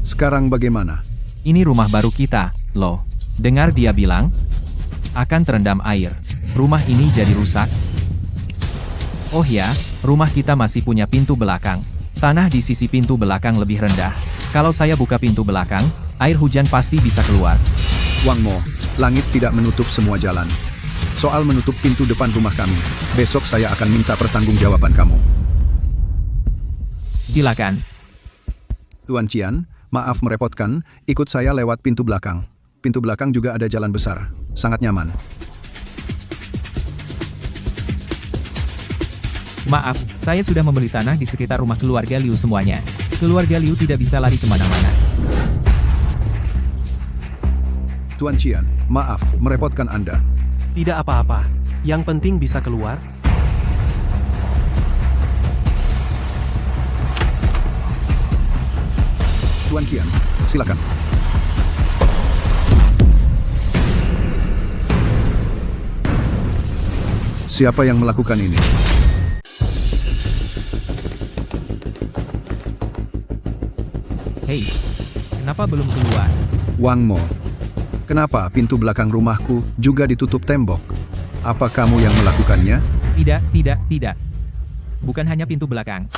Sekarang bagaimana? Ini rumah baru kita, loh. Dengar dia bilang, akan terendam air. Rumah ini jadi rusak. Oh ya, rumah kita masih punya pintu belakang. Tanah di sisi pintu belakang lebih rendah. Kalau saya buka pintu belakang, air hujan pasti bisa keluar. Wang Mo, langit tidak menutup semua jalan. Soal menutup pintu depan rumah kami, besok saya akan minta pertanggungjawaban kamu. Silakan. Tuan Qian, maaf merepotkan, ikut saya lewat pintu belakang. Pintu belakang juga ada jalan besar, sangat nyaman. Maaf, saya sudah membeli tanah di sekitar rumah keluarga Liu semuanya. Keluarga Liu tidak bisa lari kemana-mana. Tuan Qian, maaf merepotkan Anda. Tidak apa-apa. Yang penting bisa keluar. Tuan Qian, silakan. Siapa yang melakukan ini? Hei, kenapa belum keluar? Wang Mo, kenapa pintu belakang rumahku juga ditutup tembok? Apa kamu yang melakukannya? Tidak. Bukan hanya pintu belakang.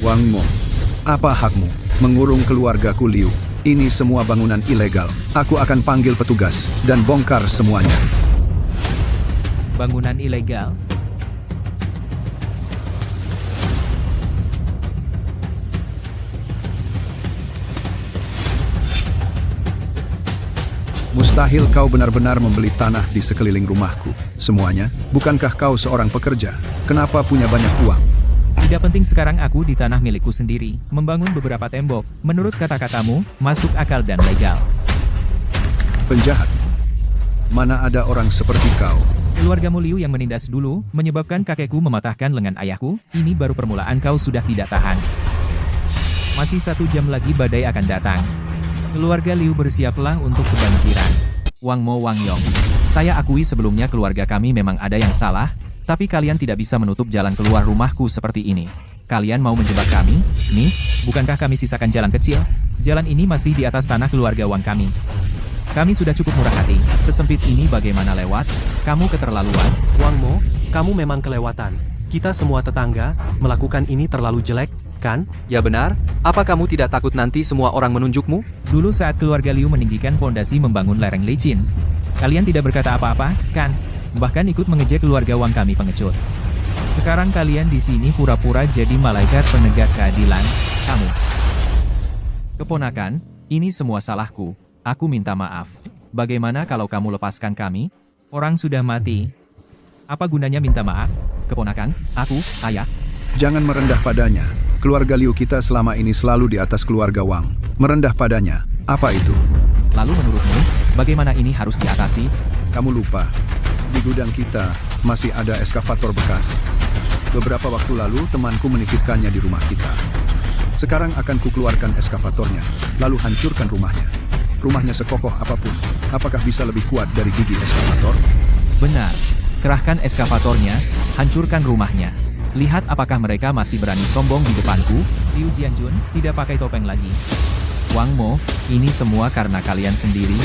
Wang Mo, apa hakmu mengurung keluargaku Liu? Ini semua bangunan ilegal. Aku akan panggil petugas dan bongkar semuanya. Bangunan ilegal? Mustahil kau benar-benar membeli tanah di sekeliling rumahku. Semuanya, bukankah kau seorang pekerja? Kenapa punya banyak uang? Tidak penting sekarang aku di tanah milikku sendiri. Membangun beberapa tembok, menurut kata-katamu, masuk akal dan legal. Penjahat. Mana ada orang seperti kau? Keluargamu Liu yang menindas dulu, menyebabkan kakekku mematahkan lengan ayahku, ini baru permulaan kau sudah tidak tahan. Masih 1 jam lagi badai akan datang. Keluarga Liu bersiaplah untuk kebanjiran. Wang Mo Wang Yong. Saya akui sebelumnya keluarga kami memang ada yang salah, tapi kalian tidak bisa menutup jalan keluar rumahku seperti ini. Kalian mau menjebak kami? Nih, bukankah kami sisakan jalan kecil? Jalan ini masih di atas tanah keluarga Wang kami. Kami sudah cukup murah hati. Sesempit ini bagaimana lewat? Kamu keterlaluan. Wang Mo, kamu memang kelewatan. Kita semua tetangga, melakukan ini terlalu jelek, kan? Ya benar, apa kamu tidak takut nanti semua orang menunjukmu? Dulu saat keluarga Liu meninggikan pondasi membangun lereng licin, kalian tidak berkata apa-apa, kan? Bahkan ikut mengejek keluarga Wang kami pengecut. Sekarang kalian di sini pura-pura jadi malaikat penegak keadilan. Kamu. Keponakan, ini semua salahku. Aku minta maaf. Bagaimana kalau kamu lepaskan kami? Orang sudah mati. Apa gunanya minta maaf? Keponakan, aku, ayah. Jangan merendah padanya. Keluarga Liu kita selama ini selalu di atas keluarga Wang. Merendah padanya, apa itu? Lalu menurutmu, bagaimana ini harus diatasi? Kamu lupa, di gudang kita masih ada eskavator bekas. Beberapa waktu lalu temanku menitipkannya di rumah kita. Sekarang akan kukeluarkan eskavatornya, lalu hancurkan rumahnya. Rumahnya sekokoh apapun, apakah bisa lebih kuat dari gigi eskavator? Benar. Kerahkan eskavatornya, hancurkan rumahnya. Lihat apakah mereka masih berani sombong di depanku. Liu Jianjun, tidak pakai topeng lagi. Wang Mo, ini semua karena kalian sendiri.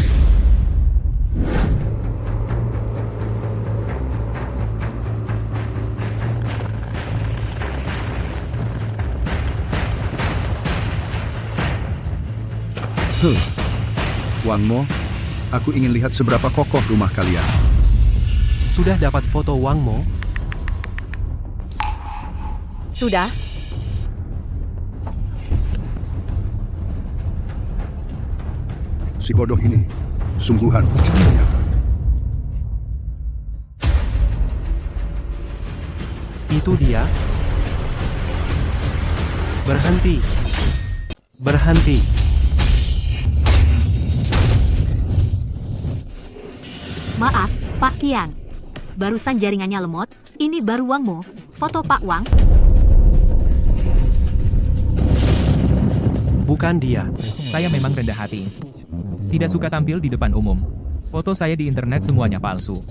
Wang Mo, aku ingin lihat seberapa kokoh rumah kalian. Sudah dapat foto Wang Mo? Sudah. Si bodoh ini, sungguhan ternyata. Itu dia. Berhenti. Berhenti. Maaf, Pak Qian. Barusan jaringannya lemot, ini baru Wang Mo. Foto Pak Wang. Bukan dia. Saya memang rendah hati. Tidak suka tampil di depan umum. Foto saya di internet semuanya palsu.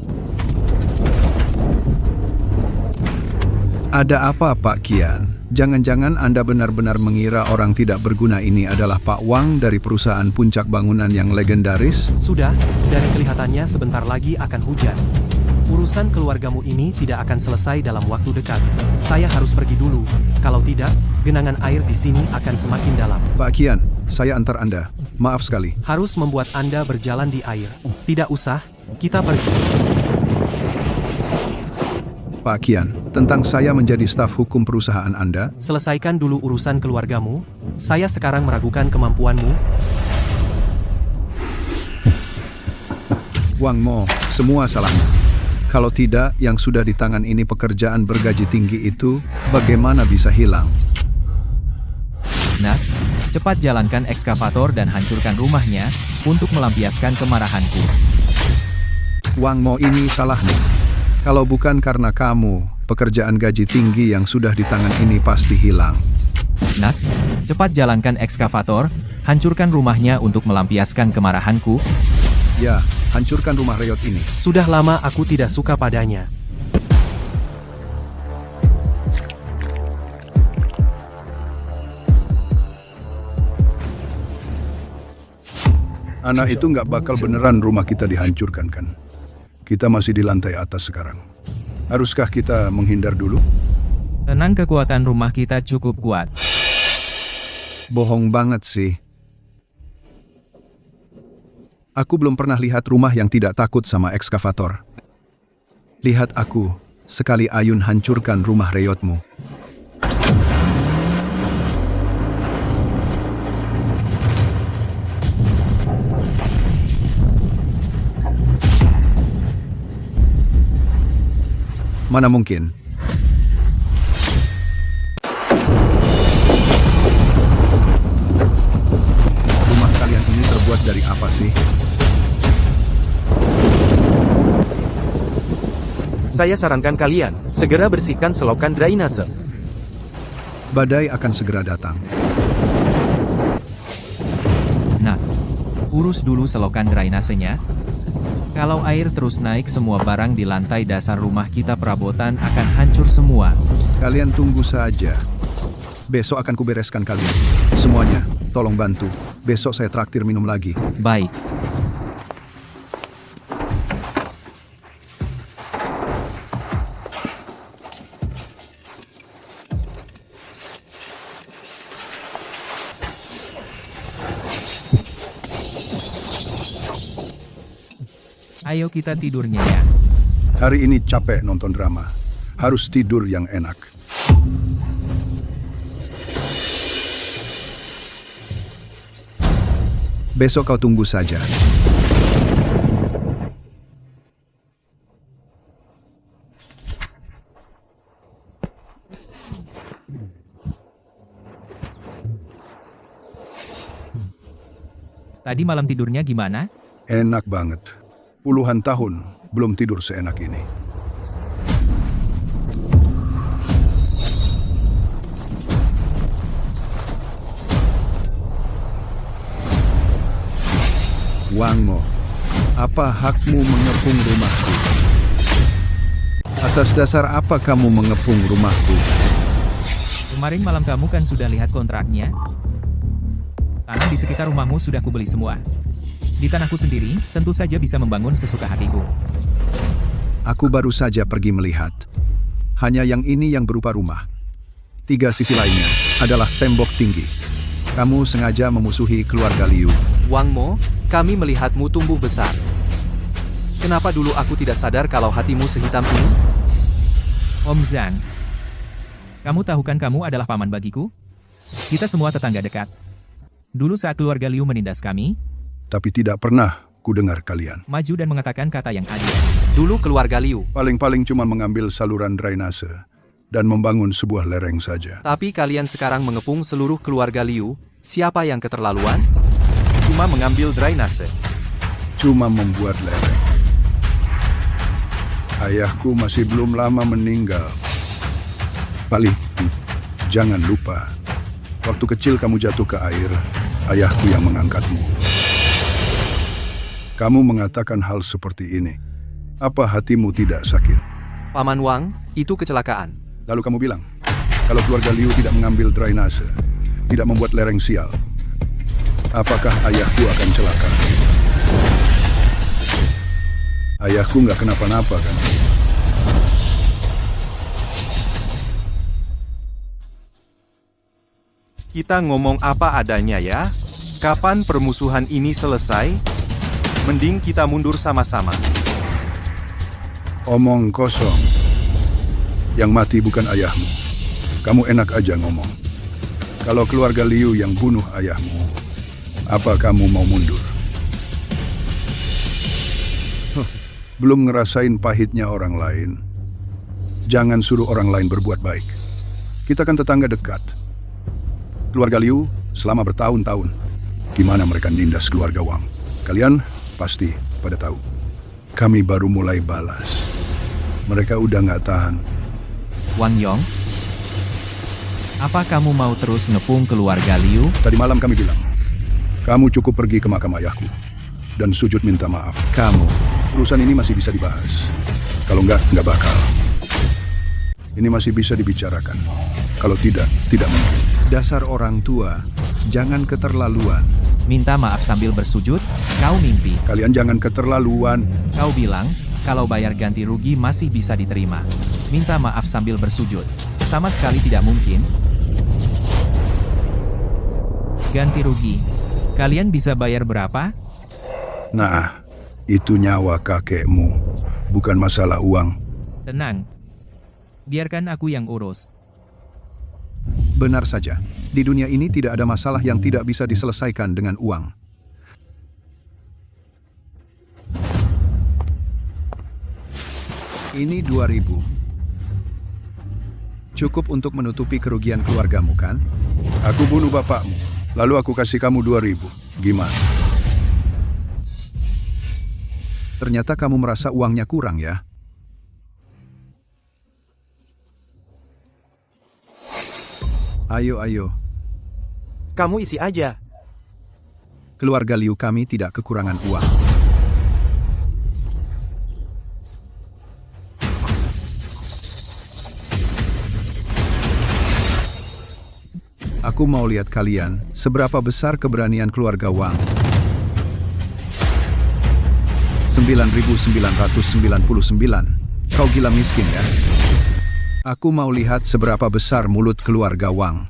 Ada apa, Pak Qian? Jangan-jangan Anda benar-benar mengira orang tidak berguna ini adalah Pak Wang dari perusahaan puncak bangunan yang legendaris? Sudah, dari kelihatannya sebentar lagi akan hujan. Urusan keluargamu ini tidak akan selesai dalam waktu dekat. Saya harus pergi dulu. Kalau tidak, genangan air di sini akan semakin dalam. Pak Qian, saya antar Anda. Maaf sekali. Harus membuat Anda berjalan di air. Tidak usah, kita pergi. Pak Qian, tentang saya menjadi staf hukum perusahaan Anda, Selesaikan dulu urusan keluargamu. Saya sekarang meragukan kemampuanmu. Wang Mo, semua salahmu. Kalau tidak, yang sudah di tangan ini pekerjaan bergaji tinggi itu, bagaimana bisa hilang? Nah, cepat jalankan ekskavator dan hancurkan rumahnya, untuk melampiaskan kemarahanku. Wang Mo, ini salahmu. Kalau bukan karena kamu, pekerjaan gaji tinggi yang sudah di tangan ini pasti hilang. Nah, cepat jalankan ekskavator, hancurkan rumahnya untuk melampiaskan kemarahanku. Ya, hancurkan rumah reot ini. Sudah lama aku tidak suka padanya. Anak itu nggak bakal beneran rumah kita dihancurkan kan? Kita masih di lantai atas sekarang. Haruskah kita menghindar dulu? Tenang, kekuatan rumah kita cukup kuat. Bohong banget sih. Aku belum pernah lihat rumah yang tidak takut sama ekskavator. Lihat aku, sekali ayun hancurkan rumah reotmu. Mana mungkin? Rumah kalian ini terbuat dari apa sih? Saya sarankan kalian, segera bersihkan selokan drainase. Badai akan segera datang. Nah, urus dulu selokan drainasenya. Kalau air terus naik, semua barang di lantai dasar rumah kita perabotan akan hancur semua. Kalian tunggu saja. Besok akan kubereskan kalian. Semuanya, tolong bantu. Besok saya traktir minum lagi. Baik. Ayo kita tidurnya ya. Hari ini capek nonton drama. Harus tidur yang enak. Besok kau tunggu saja. Tadi malam tidurnya gimana? Enak banget. Puluhan tahun belum tidur seenak ini. Wang Mo, apa hakmu mengepung rumahku? Atas dasar apa kamu mengepung rumahku? Kemarin malam kamu kan sudah lihat kontraknya? Tanah di sekitar rumahmu sudah kubeli semua. Di tanahku sendiri, tentu saja bisa membangun sesuka hatiku. Aku baru saja pergi melihat. Hanya yang ini yang berupa rumah. 3 sisi lainnya adalah tembok tinggi. Kamu sengaja memusuhi keluarga Liu. Wang Mo, kami melihatmu tumbuh besar. Kenapa dulu aku tidak sadar kalau hatimu sehitam ini? Om Zhang, kamu tahu kan kamu adalah paman bagiku? Kita semua tetangga dekat. Dulu saat keluarga Liu menindas kami, Tapi tidak pernah ku dengar kalian. maju dan mengatakan kata yang adil. Dulu keluarga Liu. Paling-paling cuma mengambil saluran drainase dan membangun sebuah lereng saja. Tapi kalian sekarang mengepung seluruh keluarga Liu. Siapa yang keterlaluan? Cuma mengambil drainase. Cuma membuat lereng. Ayahku masih belum lama meninggal. Paling, jangan lupa, waktu kecil kamu jatuh ke air, ayahku yang mengangkatmu. Kamu mengatakan hal seperti ini. Apa hatimu tidak sakit? Paman Wang, itu kecelakaan. Lalu kamu bilang, kalau keluarga Liu tidak mengambil drainase, tidak membuat lereng sial, apakah ayahku akan celaka? Ayahku nggak kenapa-napa kan? Kita ngomong apa adanya ya. Kapan permusuhan ini selesai? Mending kita mundur sama-sama. Omong kosong. Yang mati bukan ayahmu. Kamu enak aja ngomong. Kalau keluarga Liu yang bunuh ayahmu, apa kamu mau mundur? Belum ngerasain pahitnya orang lain. Jangan suruh orang lain berbuat baik. Kita kan tetangga dekat. Keluarga Liu selama bertahun-tahun. Gimana mereka nindas keluarga Wang? Kalian pasti pada tahu. Kami baru mulai balas. Mereka udah nggak tahan. Wang Yong, apa kamu mau terus ngepung keluarga Liu? Tadi malam kami bilang, kamu cukup pergi ke makam ayahku dan sujud minta maaf. Kamu, Urusan ini masih bisa dibahas. Kalau nggak bakal. Ini masih bisa dibicarakan. Kalau tidak mungkin. dasar orang tua, jangan keterlaluan. Minta maaf sambil bersujud? Kau mimpi. Kalian jangan keterlaluan. Kau bilang, kalau bayar ganti rugi masih bisa diterima. Minta maaf sambil bersujud. Sama sekali tidak mungkin. Ganti rugi. Kalian bisa bayar berapa? Nah, itu nyawa kakekmu. Bukan masalah uang. Tenang. Biarkan aku yang urus. Benar saja, di dunia ini tidak ada masalah yang tidak bisa diselesaikan dengan uang. Ini 2.000. Cukup untuk menutupi kerugian keluargamu, kan? Aku bunuh bapakmu. Lalu aku kasih kamu 2.000. Gimana? Ternyata kamu merasa uangnya kurang, ya? Ayo. Kamu isi aja. Keluarga Liu kami tidak kekurangan uang. Aku mau lihat kalian, seberapa besar keberanian keluarga Wang. 9.999. Kau gila miskin ya? Aku mau lihat seberapa besar mulut keluarga Wang.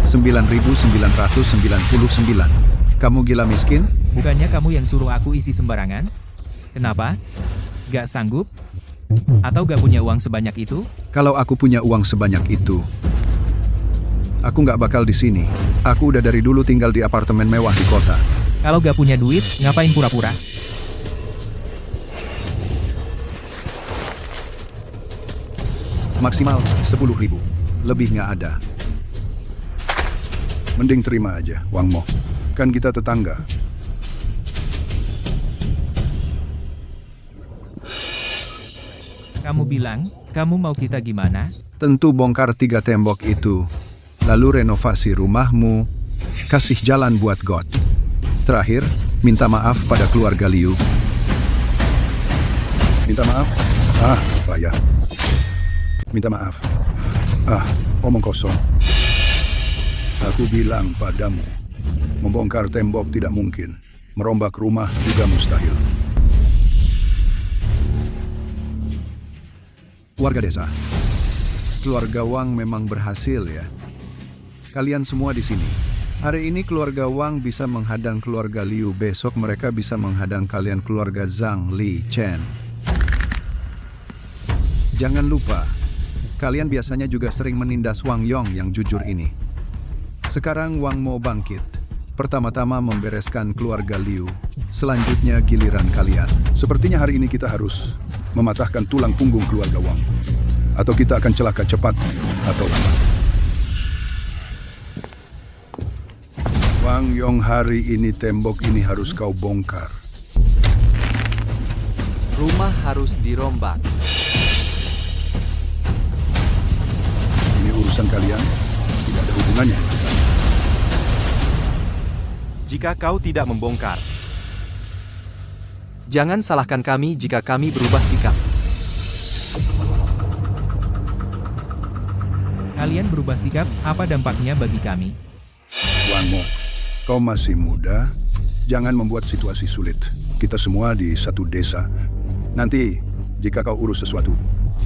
9.999. Kamu gila miskin? Bukannya kamu yang suruh aku isi sembarangan? Kenapa? Gak sanggup? Atau gak punya uang sebanyak itu? Kalau aku punya uang sebanyak itu, aku nggak bakal di sini. Aku udah dari dulu tinggal di apartemen mewah di kota. Kalau gak punya duit, ngapain pura-pura? Maksimal 10.000. Lebih nggak ada. Mending terima aja, Wang Mo. Kan kita tetangga. Kamu bilang, kamu mau kita gimana? Tentu bongkar 3 tembok itu, lalu renovasi rumahmu, kasih jalan buat God. Terakhir, minta maaf pada keluarga Liu. Minta maaf? Payah. Minta maaf. Omong kosong. Aku bilang padamu, membongkar tembok tidak mungkin. Merombak rumah juga mustahil. Warga desa, keluarga Wang memang berhasil ya. Kalian semua di sini. Hari ini keluarga Wang bisa menghadang keluarga Liu, besok mereka bisa menghadang kalian keluarga Zhang, Li, Chen. Jangan lupa, kalian biasanya juga sering menindas Wang Yong yang jujur ini. Sekarang Wang Mo bangkit. Pertama-tama membereskan keluarga Liu, selanjutnya giliran kalian. Sepertinya hari ini kita harus mematahkan tulang punggung keluarga Wang. Atau kita akan celaka cepat atau lambat. Wang Yong, hari ini tembok ini harus kau bongkar. Rumah harus dirombak. Ini urusan kalian, tidak ada hubungannya. Jika kau tidak membongkar, Jangan salahkan kami jika kami berubah sikap. Kalian berubah sikap, apa dampaknya bagi kami? Wang Mo, kau masih muda, jangan membuat situasi sulit. Kita semua di satu desa. Nanti, jika kau urus sesuatu,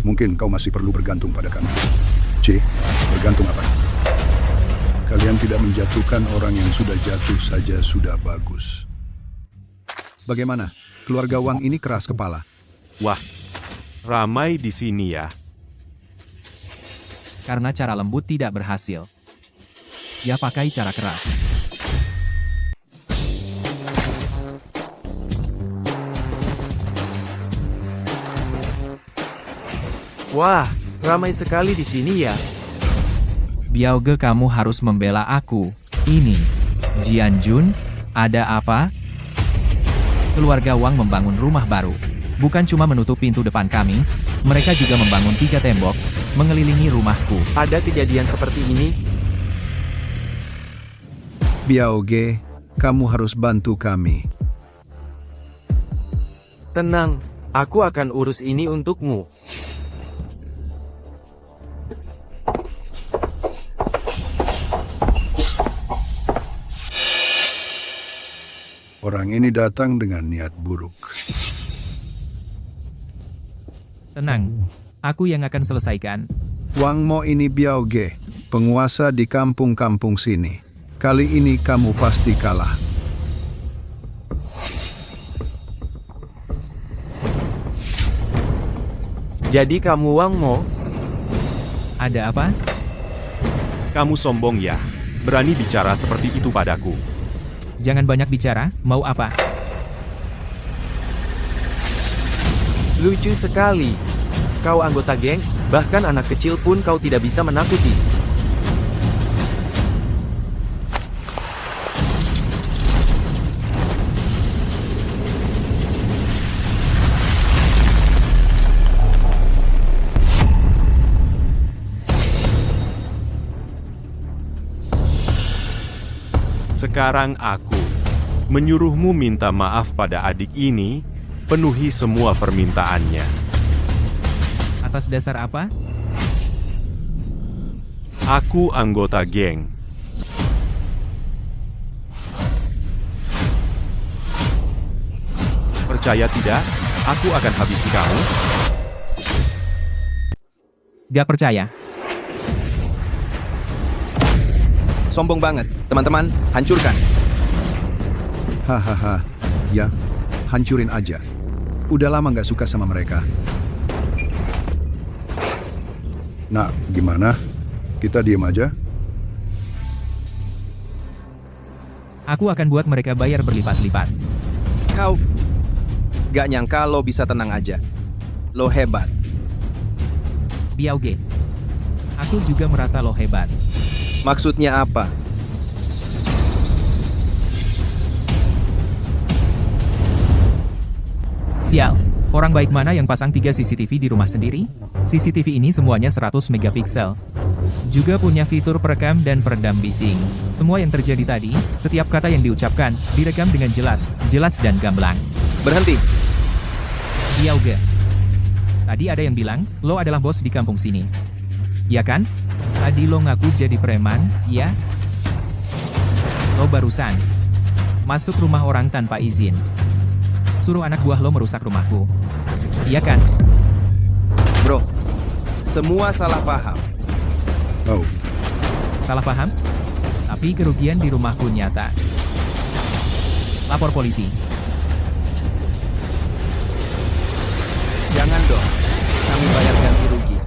mungkin kau masih perlu bergantung pada kami. Bergantung apa? Kalian tidak menjatuhkan orang yang sudah jatuh saja sudah bagus. Bagaimana? Keluarga Wang ini keras kepala. wah, ramai di sini ya. Karena cara lembut tidak berhasil. Ya pakai cara keras. Wah, ramai sekali di sini ya. Biaoge, kamu harus membela aku. Ini, Jianjun, ada apa? Keluarga Wang membangun rumah baru. Bukan cuma menutup pintu depan kami, mereka juga membangun 3 tembok, mengelilingi rumahku. Ada kejadian seperti ini? Biaoge, kamu harus bantu kami. Tenang, aku akan urus ini untukmu. Orang ini datang dengan niat buruk. Tenang, aku yang akan selesaikan. Wang Mo ini Biaoge, penguasa di kampung-kampung sini. Kali ini kamu pasti kalah. Jadi kamu Wang Mo? Ada apa? Kamu sombong ya, berani bicara seperti itu padaku. Jangan banyak bicara, mau apa? Lucu sekali. Kau anggota geng, bahkan anak kecil pun kau tidak bisa menakuti. Sekarang aku menyuruhmu minta maaf pada adik ini, penuhi semua permintaannya. Atas dasar apa? Aku anggota geng. Percaya tidak, aku akan habisi kamu. Gak percaya. Sombong banget. Teman-teman, hancurkan. Hahaha, ya, hancurin aja. Udah lama nggak suka sama mereka. Nah, gimana? Kita diem aja? Aku akan buat mereka bayar berlipat-lipat. Kau gak nyangka lo bisa tenang aja. Lo hebat. Biauge. Aku juga merasa lo hebat. Maksudnya apa? Sial, orang baik mana yang pasang 3 CCTV di rumah sendiri? CCTV ini semuanya 100 megapiksel. Juga punya fitur perekam dan peredam bising. Semua yang terjadi tadi, setiap kata yang diucapkan, direkam dengan jelas dan gamblang. Berhenti. Biauge. Tadi ada yang bilang, lo adalah bos di kampung sini. Ya kan? Tadi lo ngaku jadi preman, ya? Lo barusan masuk rumah orang tanpa izin. Suruh anak buah lo merusak rumahku. Iya kan? Bro, semua salah paham. Oh, Salah paham? Tapi kerugian di rumahku nyata. Lapor polisi. Jangan dong. Kami bayar ganti rugi.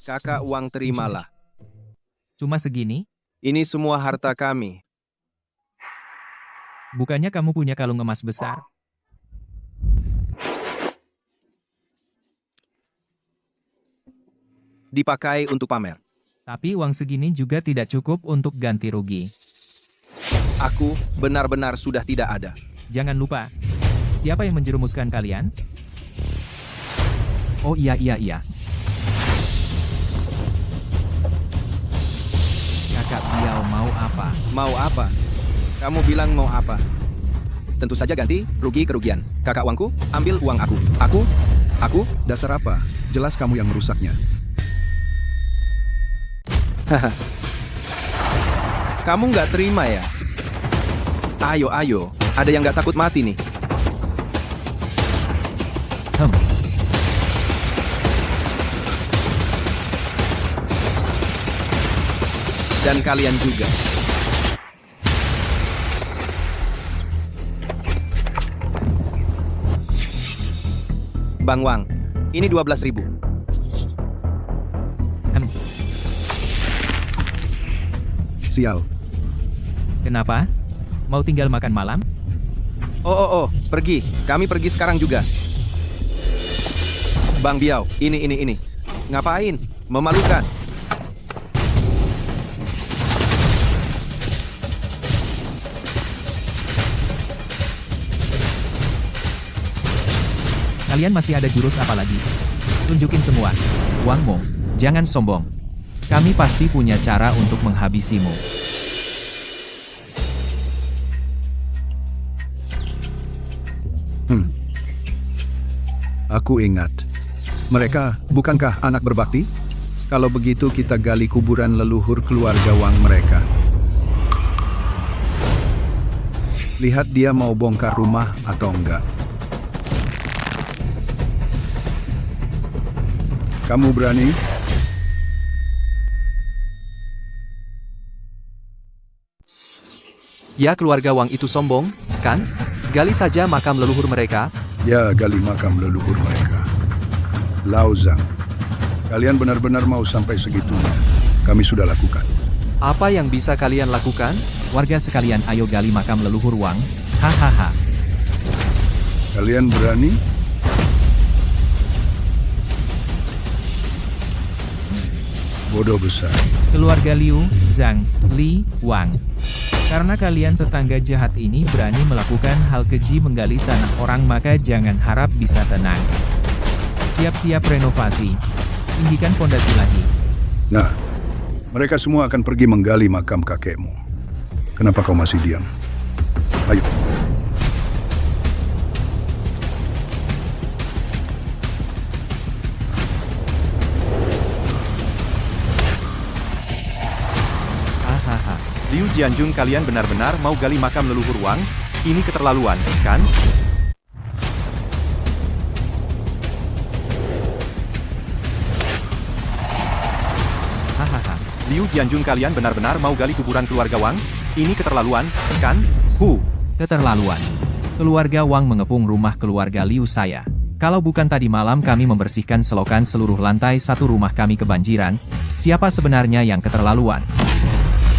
Kakak, uang terimalah. Cuma segini? Ini semua harta kami. Bukannya kamu punya kalung emas besar? Dipakai untuk pamer. Tapi uang segini juga tidak cukup untuk ganti rugi. Aku benar-benar sudah tidak ada. Jangan lupa, siapa yang menjerumuskan kalian? Oh iya. Kakak Biau mau apa? Mau apa? Kamu bilang mau apa? Tentu saja ganti rugi kerugian. Kakak uangku, ambil uang aku. Aku? Dasar apa? Jelas kamu yang merusaknya. Haha. Kamu nggak terima ya? Ayo. Ada yang nggak takut mati nih. Dan kalian juga. Bang Wang, ini 12.000. Sial. Kenapa? Mau tinggal makan malam? Oh, pergi. Kami pergi sekarang juga. Bang Biau, ini. Ngapain? Memalukan. Kalian masih ada jurus apa lagi? Tunjukin semua. Wang Mo, jangan sombong. Kami pasti punya cara untuk menghabisimu. Aku ingat. Mereka bukankah anak berbakti? Kalau begitu kita gali kuburan leluhur keluarga Wang mereka. Lihat dia mau bongkar rumah atau enggak. kamu berani? Ya, keluarga Wang itu sombong, kan? Gali saja makam leluhur mereka. Ya, gali makam leluhur mereka. Lao Zhang, kalian benar-benar mau sampai segitunya. Kami sudah lakukan. Apa yang bisa kalian lakukan? Warga sekalian, ayo gali makam leluhur Wang. Hahaha. Kalian berani? Bodoh besar. Keluarga Liu, Zhang, Li, Wang. Karena kalian tetangga jahat ini berani melakukan hal keji menggali tanah orang, maka jangan harap bisa tenang. Siap-siap renovasi. Tinggikan fondasi lagi. Nah, mereka semua akan pergi menggali makam kakekmu. Kenapa kau masih diam? Ayo. Hahaha. Liu Jianjun, kalian benar-benar mau gali makam leluhur Wang? Ini keterlaluan, kan? Hahaha. Liu Jianjun, kalian benar-benar mau gali kuburan keluarga Wang? Ini keterlaluan, kan? Keterlaluan. Keluarga Wang mengepung rumah keluarga Liu saya. Kalau bukan tadi malam kami membersihkan selokan seluruh lantai satu rumah kami kebanjiran, siapa sebenarnya yang keterlaluan?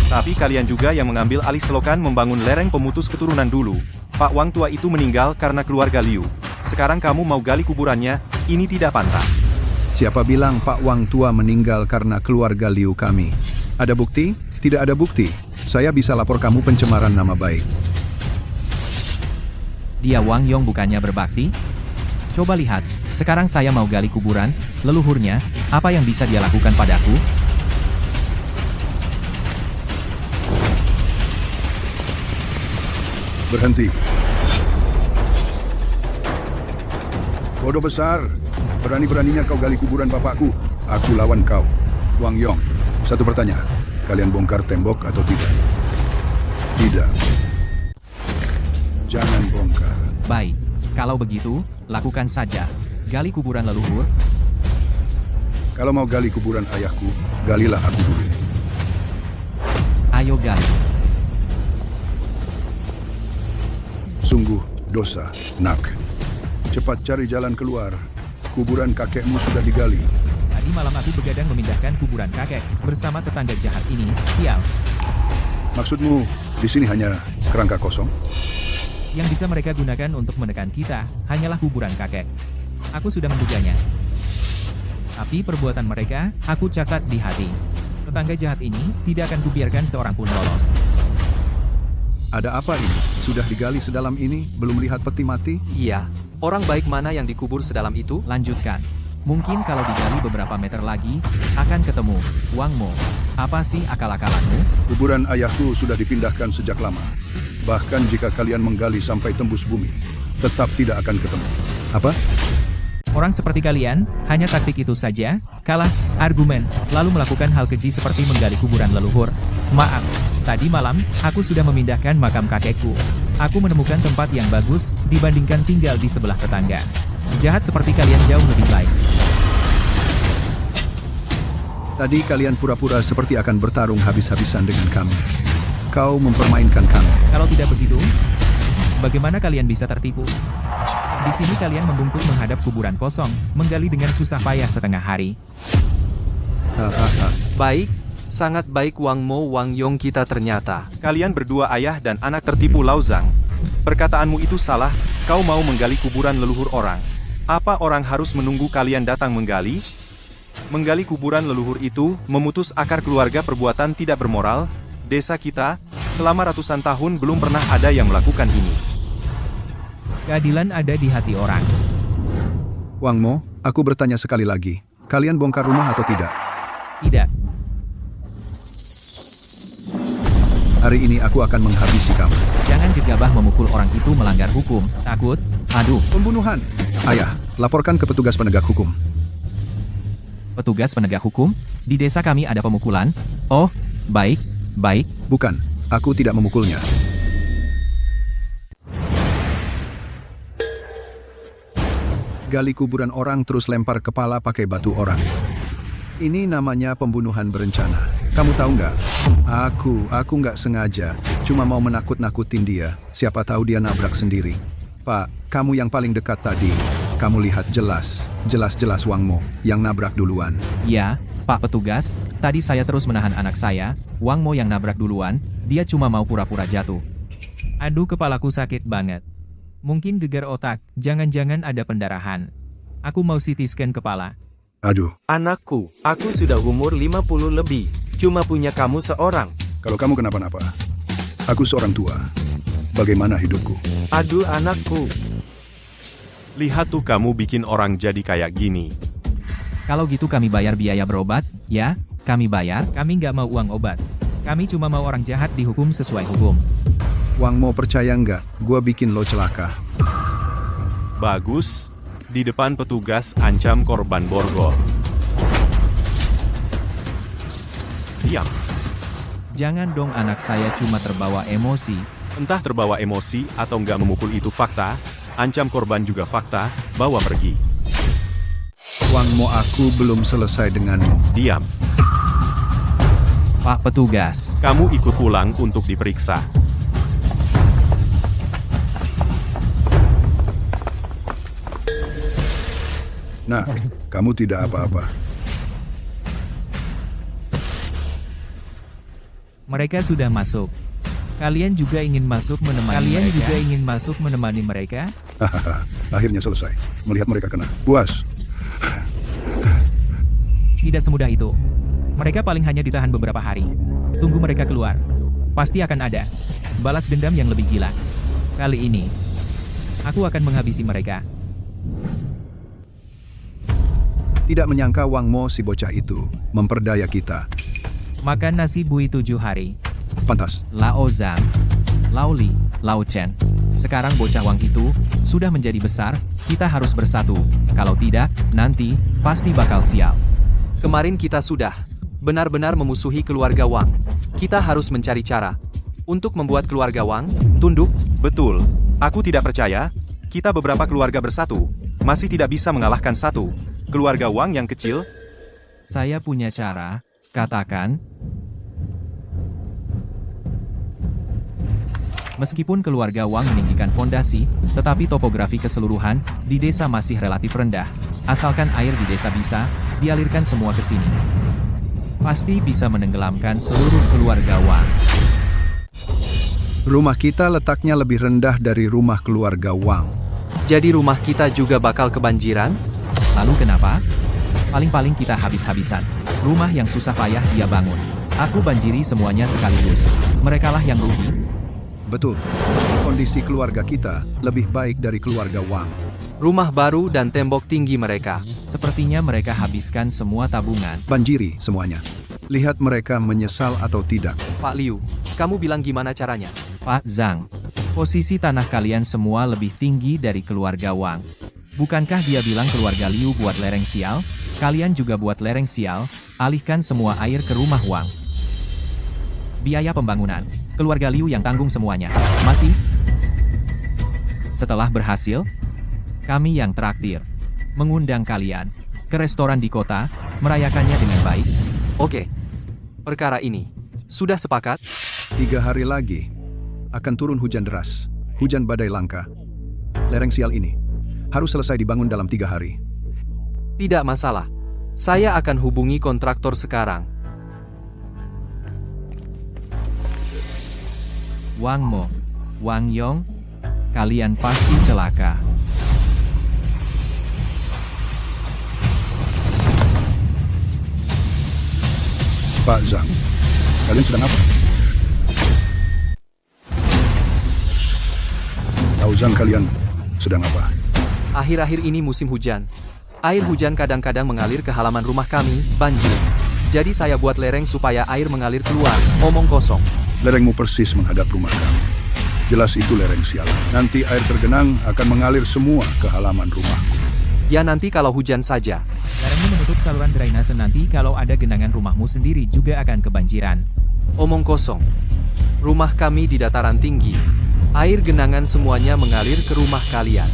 Tapi kalian juga yang mengambil alih selokan membangun lereng pemutus keturunan dulu. Pak Wang tua itu meninggal karena keluarga Liu. Sekarang kamu mau gali kuburannya, ini tidak pantas. Siapa bilang Pak Wang tua meninggal karena keluarga Liu kami? Ada bukti? Tidak ada bukti. Saya bisa lapor kamu pencemaran nama baik. Dia Wang Yong bukannya berbakti? Coba lihat, sekarang saya mau gali kuburan leluhurnya, apa yang bisa dia lakukan padaku? Berhenti. Bodoh besar. Berani-beraninya kau gali kuburan bapakku. Aku lawan kau. Wang Yong, satu pertanyaan. Kalian bongkar tembok atau tidak? Tidak. Jangan bongkar. Baik, kalau begitu, lakukan saja. Gali kuburan leluhur. Kalau mau gali kuburan ayahku, galilah aku dulu. Ayo gali. Sungguh dosa, Nak. Cepat cari jalan keluar. Kuburan kakekmu sudah digali. Tadi malam aku begadang memindahkan kuburan kakek bersama tetangga jahat ini. Sial. Maksudmu, di sini hanya kerangka kosong? Yang bisa mereka gunakan untuk menekan kita, hanyalah kuburan kakek. Aku sudah menduganya. Tapi perbuatan mereka, aku catat di hati. Tetangga jahat ini, tidak akan kubiarkan seorang pun lolos. Ada apa ini? Sudah digali sedalam ini, belum lihat peti mati? Iya, orang baik mana yang dikubur sedalam itu? Lanjutkan. Mungkin kalau digali beberapa meter lagi, akan ketemu. Wang Mo, apa sih akal-akalanmu? Kuburan ayahku sudah dipindahkan sejak lama. Bahkan jika kalian menggali sampai tembus bumi, tetap tidak akan ketemu. Apa? Orang seperti kalian, hanya taktik itu saja, kalah, argumen, lalu melakukan hal keji seperti menggali kuburan leluhur. Maaf, tadi malam, aku sudah memindahkan makam kakekku. Aku menemukan tempat yang bagus, dibandingkan tinggal di sebelah tetangga. Jahat seperti kalian jauh lebih baik. Tadi kalian pura-pura seperti akan bertarung habis-habisan dengan kami. Kau mempermainkan kami. Kalau tidak begitu, bagaimana kalian bisa tertipu? Di sini kalian membungkuk menghadap kuburan kosong, menggali dengan susah payah setengah hari. Hahaha. Baik, sangat baik Wang Mo Wang Yong kita ternyata. Kalian berdua ayah dan anak tertipu Lao Zhang. Perkataanmu itu salah, kau mau menggali kuburan leluhur orang. Apa orang harus menunggu kalian datang menggali? Menggali kuburan leluhur itu, memutus akar keluarga perbuatan tidak bermoral. Desa kita, selama ratusan tahun belum pernah ada yang melakukan ini. Keadilan ada di hati orang. Wang Mo, aku bertanya sekali lagi. Kalian bongkar rumah atau tidak? Tidak. Hari ini aku akan menghabisi kamu. Jangan gegabah memukul orang itu melanggar hukum. Takut? Aduh. Pembunuhan. Ayah, laporkan ke petugas penegak hukum. Petugas penegak hukum? Di desa kami ada pemukulan? Oh, baik, baik. Bukan, aku tidak memukulnya. Gali kuburan orang terus lempar kepala pakai batu orang. Ini namanya pembunuhan berencana. Kamu tahu nggak? Aku nggak sengaja. Cuma mau menakut-nakutin dia. Siapa tahu dia nabrak sendiri. Pak, kamu yang paling dekat tadi. Kamu lihat jelas-jelas Wang Mo yang nabrak duluan. Ya, Pak Petugas, tadi saya terus menahan anak saya, Wang Mo yang nabrak duluan, dia cuma mau pura-pura jatuh. Aduh, kepalaku sakit banget. Mungkin gegar otak, jangan-jangan ada pendarahan. Aku mau CT scan kepala. Aduh, Anakku, aku sudah umur 50 lebih. Cuma punya kamu seorang. kalau kamu kenapa-napa, Aku seorang tua. Bagaimana hidupku? Aduh anakku. Lihat tuh kamu bikin orang jadi kayak gini. Kalau gitu kami bayar biaya berobat, ya? Kami bayar, kami nggak mau uang obat. Kami cuma mau orang jahat dihukum sesuai hukum. Wang Mo percaya nggak, gua bikin lo celaka. Bagus. Di depan petugas ancam korban borgol. Diam. Jangan dong, anak saya cuma terbawa emosi. Entah terbawa emosi atau nggak memukul itu fakta. Ancam korban juga fakta. Bawa pergi. Wang Mo, aku belum selesai denganmu. Diam. Pak petugas, Kamu ikut pulang untuk diperiksa. Nah, kamu tidak apa-apa. mereka sudah masuk. Kalian juga ingin masuk menemani mereka? Hahaha, akhirnya selesai. Melihat mereka kena. Puas. Tidak semudah itu. Mereka paling hanya ditahan beberapa hari. Tunggu mereka keluar. Pasti akan ada balas dendam yang lebih gila. Kali ini, aku akan menghabisi mereka. Tidak menyangka Wang Mo si bocah itu memperdaya kita. Makan nasi bui 7 hari. Pantas. Lao Zhang, Lao Li, Lao Chen. Sekarang bocah Wang itu sudah menjadi besar, kita harus bersatu. Kalau tidak, nanti pasti bakal sial. Kemarin kita sudah benar-benar memusuhi keluarga Wang. Kita harus mencari cara untuk membuat keluarga Wang tunduk. Betul. Aku tidak percaya. Kita beberapa keluarga bersatu. Masih tidak bisa mengalahkan satu keluarga Wang yang kecil. Saya punya cara. Katakan. Meskipun keluarga Wang meninggikan fondasi, tetapi topografi keseluruhan di desa masih relatif rendah. Asalkan air di desa bisa dialirkan semua ke sini, pasti bisa menenggelamkan seluruh keluarga Wang. Rumah kita letaknya lebih rendah dari rumah keluarga Wang. Jadi rumah kita juga bakal kebanjiran? Lalu kenapa? Paling-paling kita habis-habisan. Rumah yang susah payah dia bangun. Aku banjiri semuanya sekaligus. Merekalah yang rugi. Betul. Kondisi keluarga kita lebih baik dari keluarga Wang. Rumah baru dan tembok tinggi mereka. Sepertinya mereka habiskan semua tabungan. Banjiri semuanya. Lihat mereka menyesal atau tidak. Pak Liu, kamu bilang gimana caranya? Pak Zhang, posisi tanah kalian semua lebih tinggi dari keluarga Wang. Bukankah dia bilang keluarga Liu buat lereng sial? Kalian juga buat lereng sial, alihkan semua air ke rumah Wang. Biaya pembangunan, keluarga Liu yang tanggung semuanya. Masih? Setelah berhasil, kami yang traktir. Mengundang kalian ke restoran di kota, merayakannya dengan baik. Oke. Perkara ini sudah sepakat? 3 hari lagi akan turun hujan deras. Hujan badai langka. Lereng sial ini harus selesai dibangun dalam 3 hari. Tidak masalah. Saya akan hubungi kontraktor sekarang. Wang Mo, Wang Yong, kalian pasti celaka. Pak Zhang, kalian sedang apa? Tahu Zhang, kalian sedang apa? Akhir-akhir ini musim hujan. Air hujan kadang-kadang mengalir ke halaman rumah kami, banjir. Jadi saya buat lereng supaya air mengalir keluar, omong kosong. Lerengmu persis menghadap rumah kami. Jelas itu lereng sial. Nanti air tergenang akan mengalir semua ke halaman rumahku. Ya nanti kalau hujan saja. Lerengmu menutup saluran drainase, nanti kalau ada genangan rumahmu sendiri juga akan kebanjiran. Omong kosong. Rumah kami di dataran tinggi. Air genangan semuanya mengalir ke rumah kalian.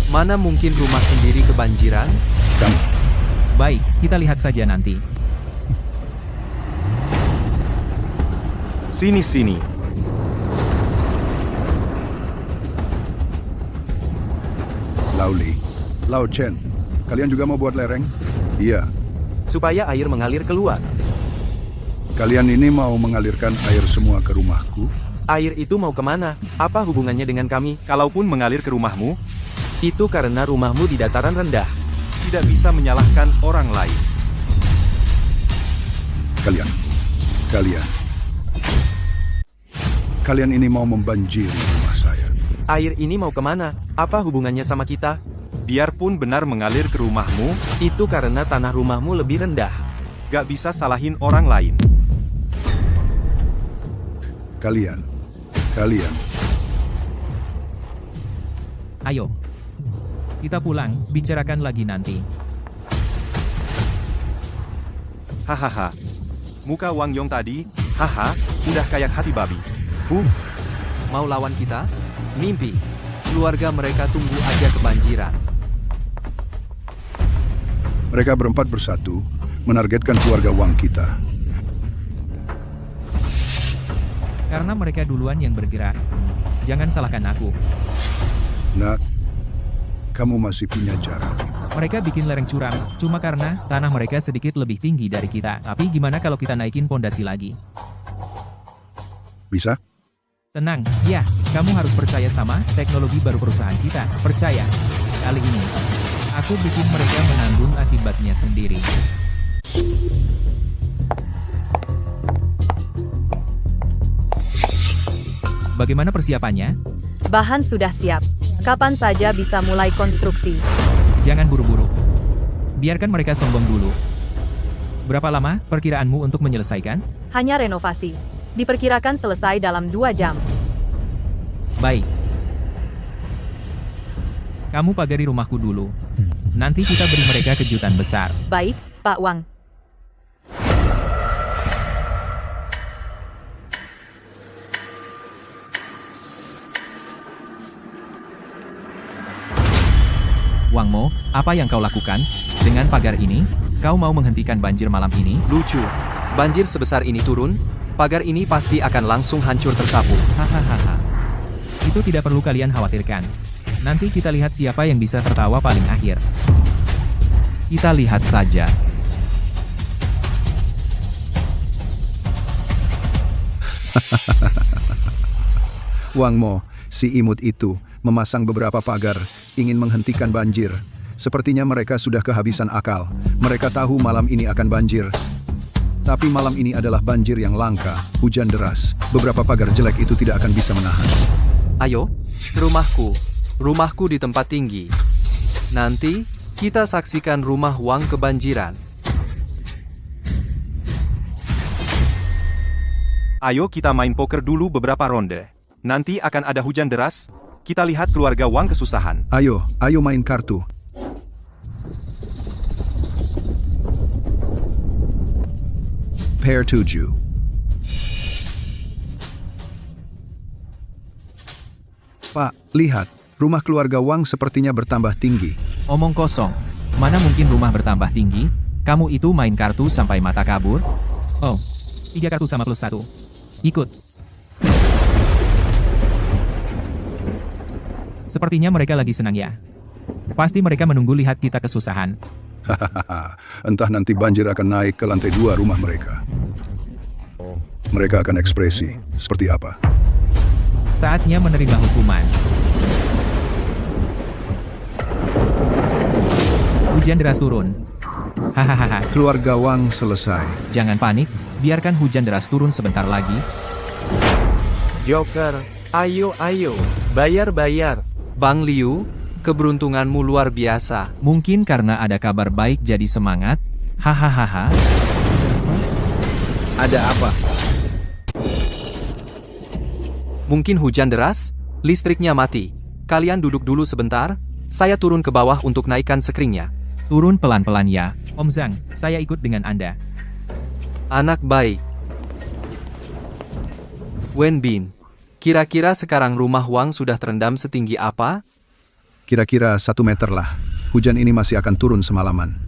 Mana mungkin rumah sendiri kebanjiran? Kamu. Baik, kita lihat saja nanti. Sini-sini. Lao Li, Lao Chen, kalian juga mau buat lereng? Iya. Supaya air mengalir keluar. Kalian ini mau mengalirkan air semua ke rumahku? Air itu mau kemana? Apa hubungannya dengan kami? Kalaupun mengalir ke rumahmu, Itu karena rumahmu di dataran rendah. tidak bisa menyalahkan orang lain. Kalian ini mau membanjiri rumah saya. Air ini mau kemana? Apa hubungannya sama kita? Biarpun benar mengalir ke rumahmu, Itu karena tanah rumahmu lebih rendah. gak bisa salahin orang lain. Kalian. Ayo. Kita pulang, bicarakan lagi nanti. Hahaha. Muka Wang Yong tadi, haha, udah kayak hati babi. Mau lawan kita? Mimpi. Keluarga mereka tunggu aja kebanjiran. Mereka berempat bersatu menargetkan keluarga Wang kita. Karena mereka duluan yang bergerak. Jangan salahkan aku. Nak, kamu masih punya cara. Mereka bikin lereng curam, cuma karena tanah mereka sedikit lebih tinggi dari kita. Tapi gimana kalau kita naikin pondasi lagi? Bisa? Tenang, ya, kamu harus percaya sama teknologi baru perusahaan kita. Percaya. Kali ini, aku bikin mereka menanggung akibatnya sendiri. Bagaimana persiapannya? Bahan sudah siap. Kapan saja bisa mulai konstruksi. Jangan buru-buru. Biarkan mereka sombong dulu. Berapa lama perkiraanmu untuk menyelesaikan? Hanya renovasi. Diperkirakan selesai dalam 2 jam. Baik. Kamu pagari rumahku dulu. Nanti kita beri mereka kejutan besar. Baik, Pak Wang. Wang Mo, apa yang kau lakukan? Dengan pagar ini, kau mau menghentikan banjir malam ini? Lucu. Banjir sebesar ini turun, pagar ini pasti akan langsung hancur tersapu. Hahaha. Itu tidak perlu kalian khawatirkan. Nanti kita lihat siapa yang bisa tertawa paling akhir. Kita lihat saja. Wang Mo, si imut itu, memasang beberapa pagar, ingin menghentikan banjir. Sepertinya mereka sudah kehabisan akal. Mereka tahu malam ini akan banjir. Tapi malam ini adalah banjir yang langka, hujan deras. Beberapa pagar jelek itu tidak akan bisa menahan. Ayo, rumahku. Rumahku di tempat tinggi. Nanti, kita saksikan rumah Wang kebanjiran. Ayo kita main poker dulu beberapa ronde. Nanti akan ada hujan deras, kita lihat keluarga Wang kesusahan. Ayo main kartu. Pair 7. Pak, lihat. Rumah keluarga Wang sepertinya bertambah tinggi. Omong kosong. Mana mungkin rumah bertambah tinggi? Kamu itu main kartu sampai mata kabur? Oh, 3 kartu sama plus 1. Ikut. Sepertinya mereka lagi senang ya. Pasti mereka menunggu lihat kita kesusahan. Hahaha, entah nanti banjir akan naik ke lantai 2 rumah mereka. Mereka akan ekspresi seperti apa? Saatnya menerima hukuman. Hujan deras turun. Hahaha. Keluarga Wang selesai. Jangan panik, biarkan hujan deras turun sebentar lagi. Joker, ayo, bayar. Bang Liu, keberuntunganmu luar biasa. Mungkin karena ada kabar baik jadi semangat. Hahaha. Ada apa? Mungkin hujan deras? Listriknya mati. Kalian duduk dulu sebentar, saya turun ke bawah untuk naikkan skringnya. Turun pelan-pelan ya, Om Zhang, saya ikut dengan Anda. Anak baik. Wen Bin, kira-kira sekarang rumah Wang sudah terendam setinggi apa? Kira-kira 1 meter lah. Hujan ini masih akan turun semalaman.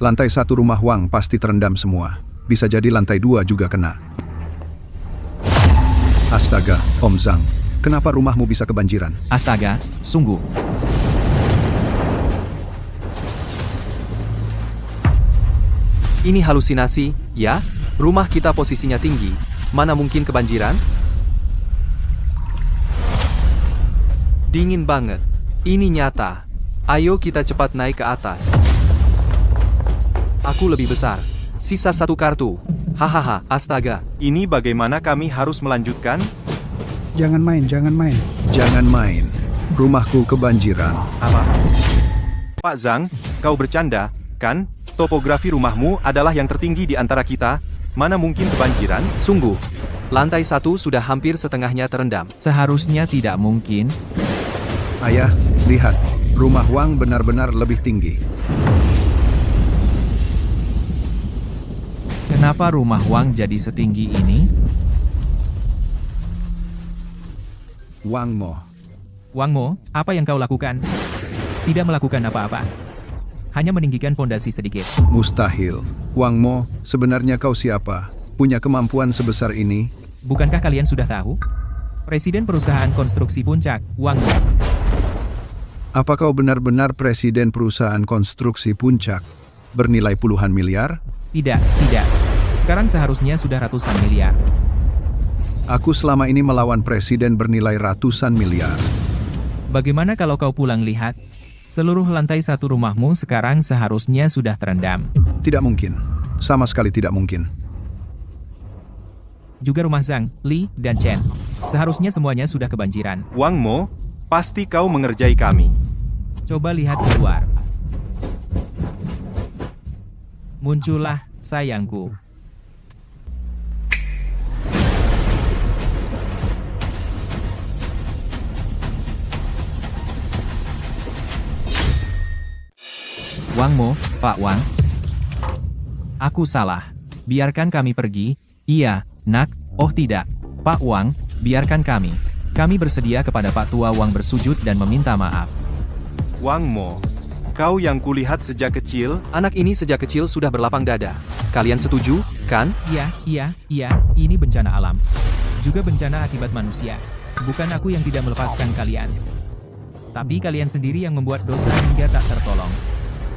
Lantai 1 rumah Wang pasti terendam semua. Bisa jadi lantai 2 juga kena. Astaga, Om Zhang. Kenapa rumahmu bisa kebanjiran? Astaga, sungguh. Ini halusinasi, ya? Rumah kita posisinya tinggi. Mana mungkin kebanjiran? Dingin banget. Ini nyata. Ayo kita cepat naik ke atas. Aku lebih besar. Sisa 1 kartu. Hahaha, astaga. Ini bagaimana kami harus melanjutkan? Jangan main, jangan main. Jangan main. Rumahku kebanjiran. Apa? Pak Zhang, kau bercanda, kan? Topografi rumahmu adalah yang tertinggi di antara kita. Mana mungkin kebanjiran? Sungguh. Lantai 1 sudah hampir setengahnya terendam. Seharusnya tidak mungkin. Ayah, lihat. Rumah Wang benar-benar lebih tinggi. Kenapa rumah Wang jadi setinggi ini? Wang Mo. Wang Mo, apa yang kau lakukan? Tidak melakukan apa-apa. Hanya meninggikan fondasi sedikit. Mustahil. Wang Mo, sebenarnya kau siapa? Punya kemampuan sebesar ini? Bukankah kalian sudah tahu? Presiden perusahaan konstruksi Puncak, Wang Mo. Apa kau benar-benar presiden perusahaan konstruksi Puncak? Bernilai puluhan miliar? Tidak, tidak. Sekarang seharusnya sudah ratusan miliar. Aku selama ini melawan presiden bernilai ratusan miliar. Bagaimana kalau kau pulang lihat? Seluruh lantai 1 rumahmu sekarang seharusnya sudah terendam. Tidak mungkin. Sama sekali tidak mungkin. Juga rumah Zhang, Li, dan Chen. Seharusnya semuanya sudah kebanjiran. Wang Mo, pasti kau mengerjai kami. Coba lihat keluar. Muncullah, sayangku. Wang Mo, Pak Wang. Aku salah. Biarkan kami pergi. Iya, nak. Oh tidak. Pak Wang, biarkan kami. Kami bersedia kepada Pak Tua Wang bersujud dan meminta maaf. Wang Mo, kau yang kulihat sejak kecil, Anak ini sejak kecil sudah berlapang dada. Kalian setuju, kan? Iya, ini bencana alam. Juga bencana akibat manusia. Bukan aku yang tidak melepaskan kalian. Tapi kalian sendiri yang membuat dosa hingga tak tertolong.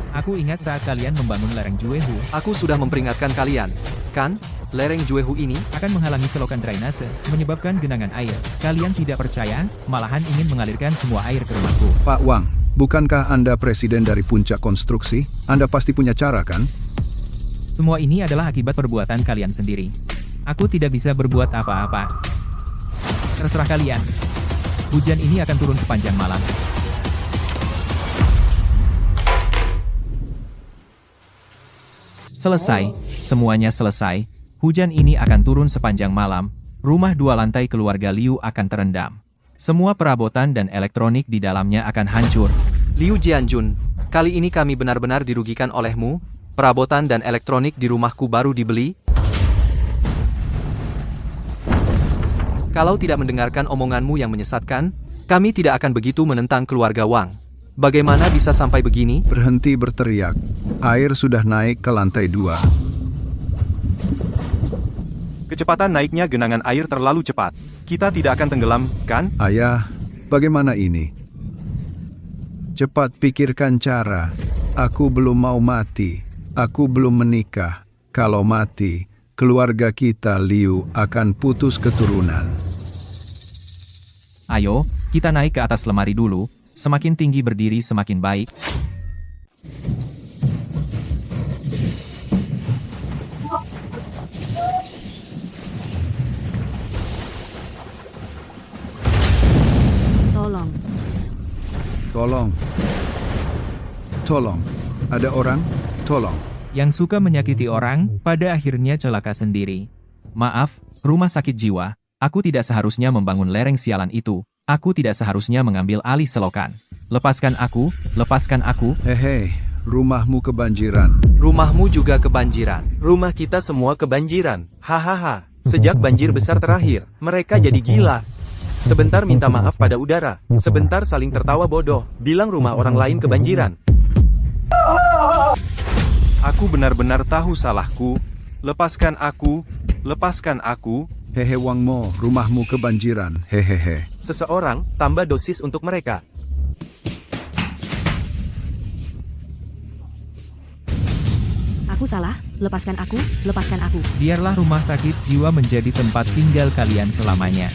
Aku ingat saat kalian membangun lereng Juehu. Aku sudah memperingatkan kalian, kan? Lereng Juehu ini Akan menghalangi selokan drainase, menyebabkan genangan air. Kalian tidak percaya, malahan ingin mengalirkan semua air ke rumahku. Pak Wang, bukankah Anda presiden dari Puncak Konstruksi? Anda pasti punya cara, kan? Semua ini adalah akibat perbuatan kalian sendiri. Aku tidak bisa berbuat apa-apa. Terserah kalian. Hujan ini akan turun sepanjang malam. Selesai, semuanya selesai. Hujan ini akan turun sepanjang malam. Rumah 2 lantai keluarga Liu akan terendam. Semua perabotan dan elektronik di dalamnya akan hancur. Liu Jianjun, kali ini kami benar-benar dirugikan olehmu. Perabotan dan elektronik di rumahku baru dibeli. Kalau tidak mendengarkan omonganmu yang menyesatkan, kami tidak akan begitu menentang keluarga Wang. Bagaimana bisa sampai begini? Berhenti berteriak. Air sudah naik ke lantai 2. kecepatan naiknya genangan air terlalu cepat. Kita tidak akan tenggelam, kan? Ayah, bagaimana ini? Cepat pikirkan cara. Aku belum mau mati. Aku belum menikah. Kalau mati, keluarga kita Liu akan putus keturunan. Ayo, kita naik ke atas lemari dulu. Semakin tinggi berdiri semakin baik. Tolong. Tolong. Tolong. Ada orang? Tolong. Yang suka menyakiti orang, pada akhirnya celaka sendiri. Maaf, rumah sakit jiwa. Aku tidak seharusnya membangun lereng sialan itu. Aku tidak seharusnya mengambil alih selokan. Lepaskan aku, lepaskan aku. Hehe, rumahmu kebanjiran. Rumahmu juga kebanjiran. Rumah kita semua kebanjiran. Hahaha. Sejak banjir besar terakhir, mereka jadi gila. Sebentar minta maaf pada udara. Sebentar saling tertawa bodoh. Bilang rumah orang lain kebanjiran. Aku benar-benar tahu salahku. Lepaskan aku, lepaskan aku. Hehe Wang Mo, rumahmu kebanjiran. Hehehe. Seseorang, tambah dosis untuk mereka. Aku salah, lepaskan aku, lepaskan aku. Biarlah rumah sakit jiwa menjadi tempat tinggal kalian selamanya.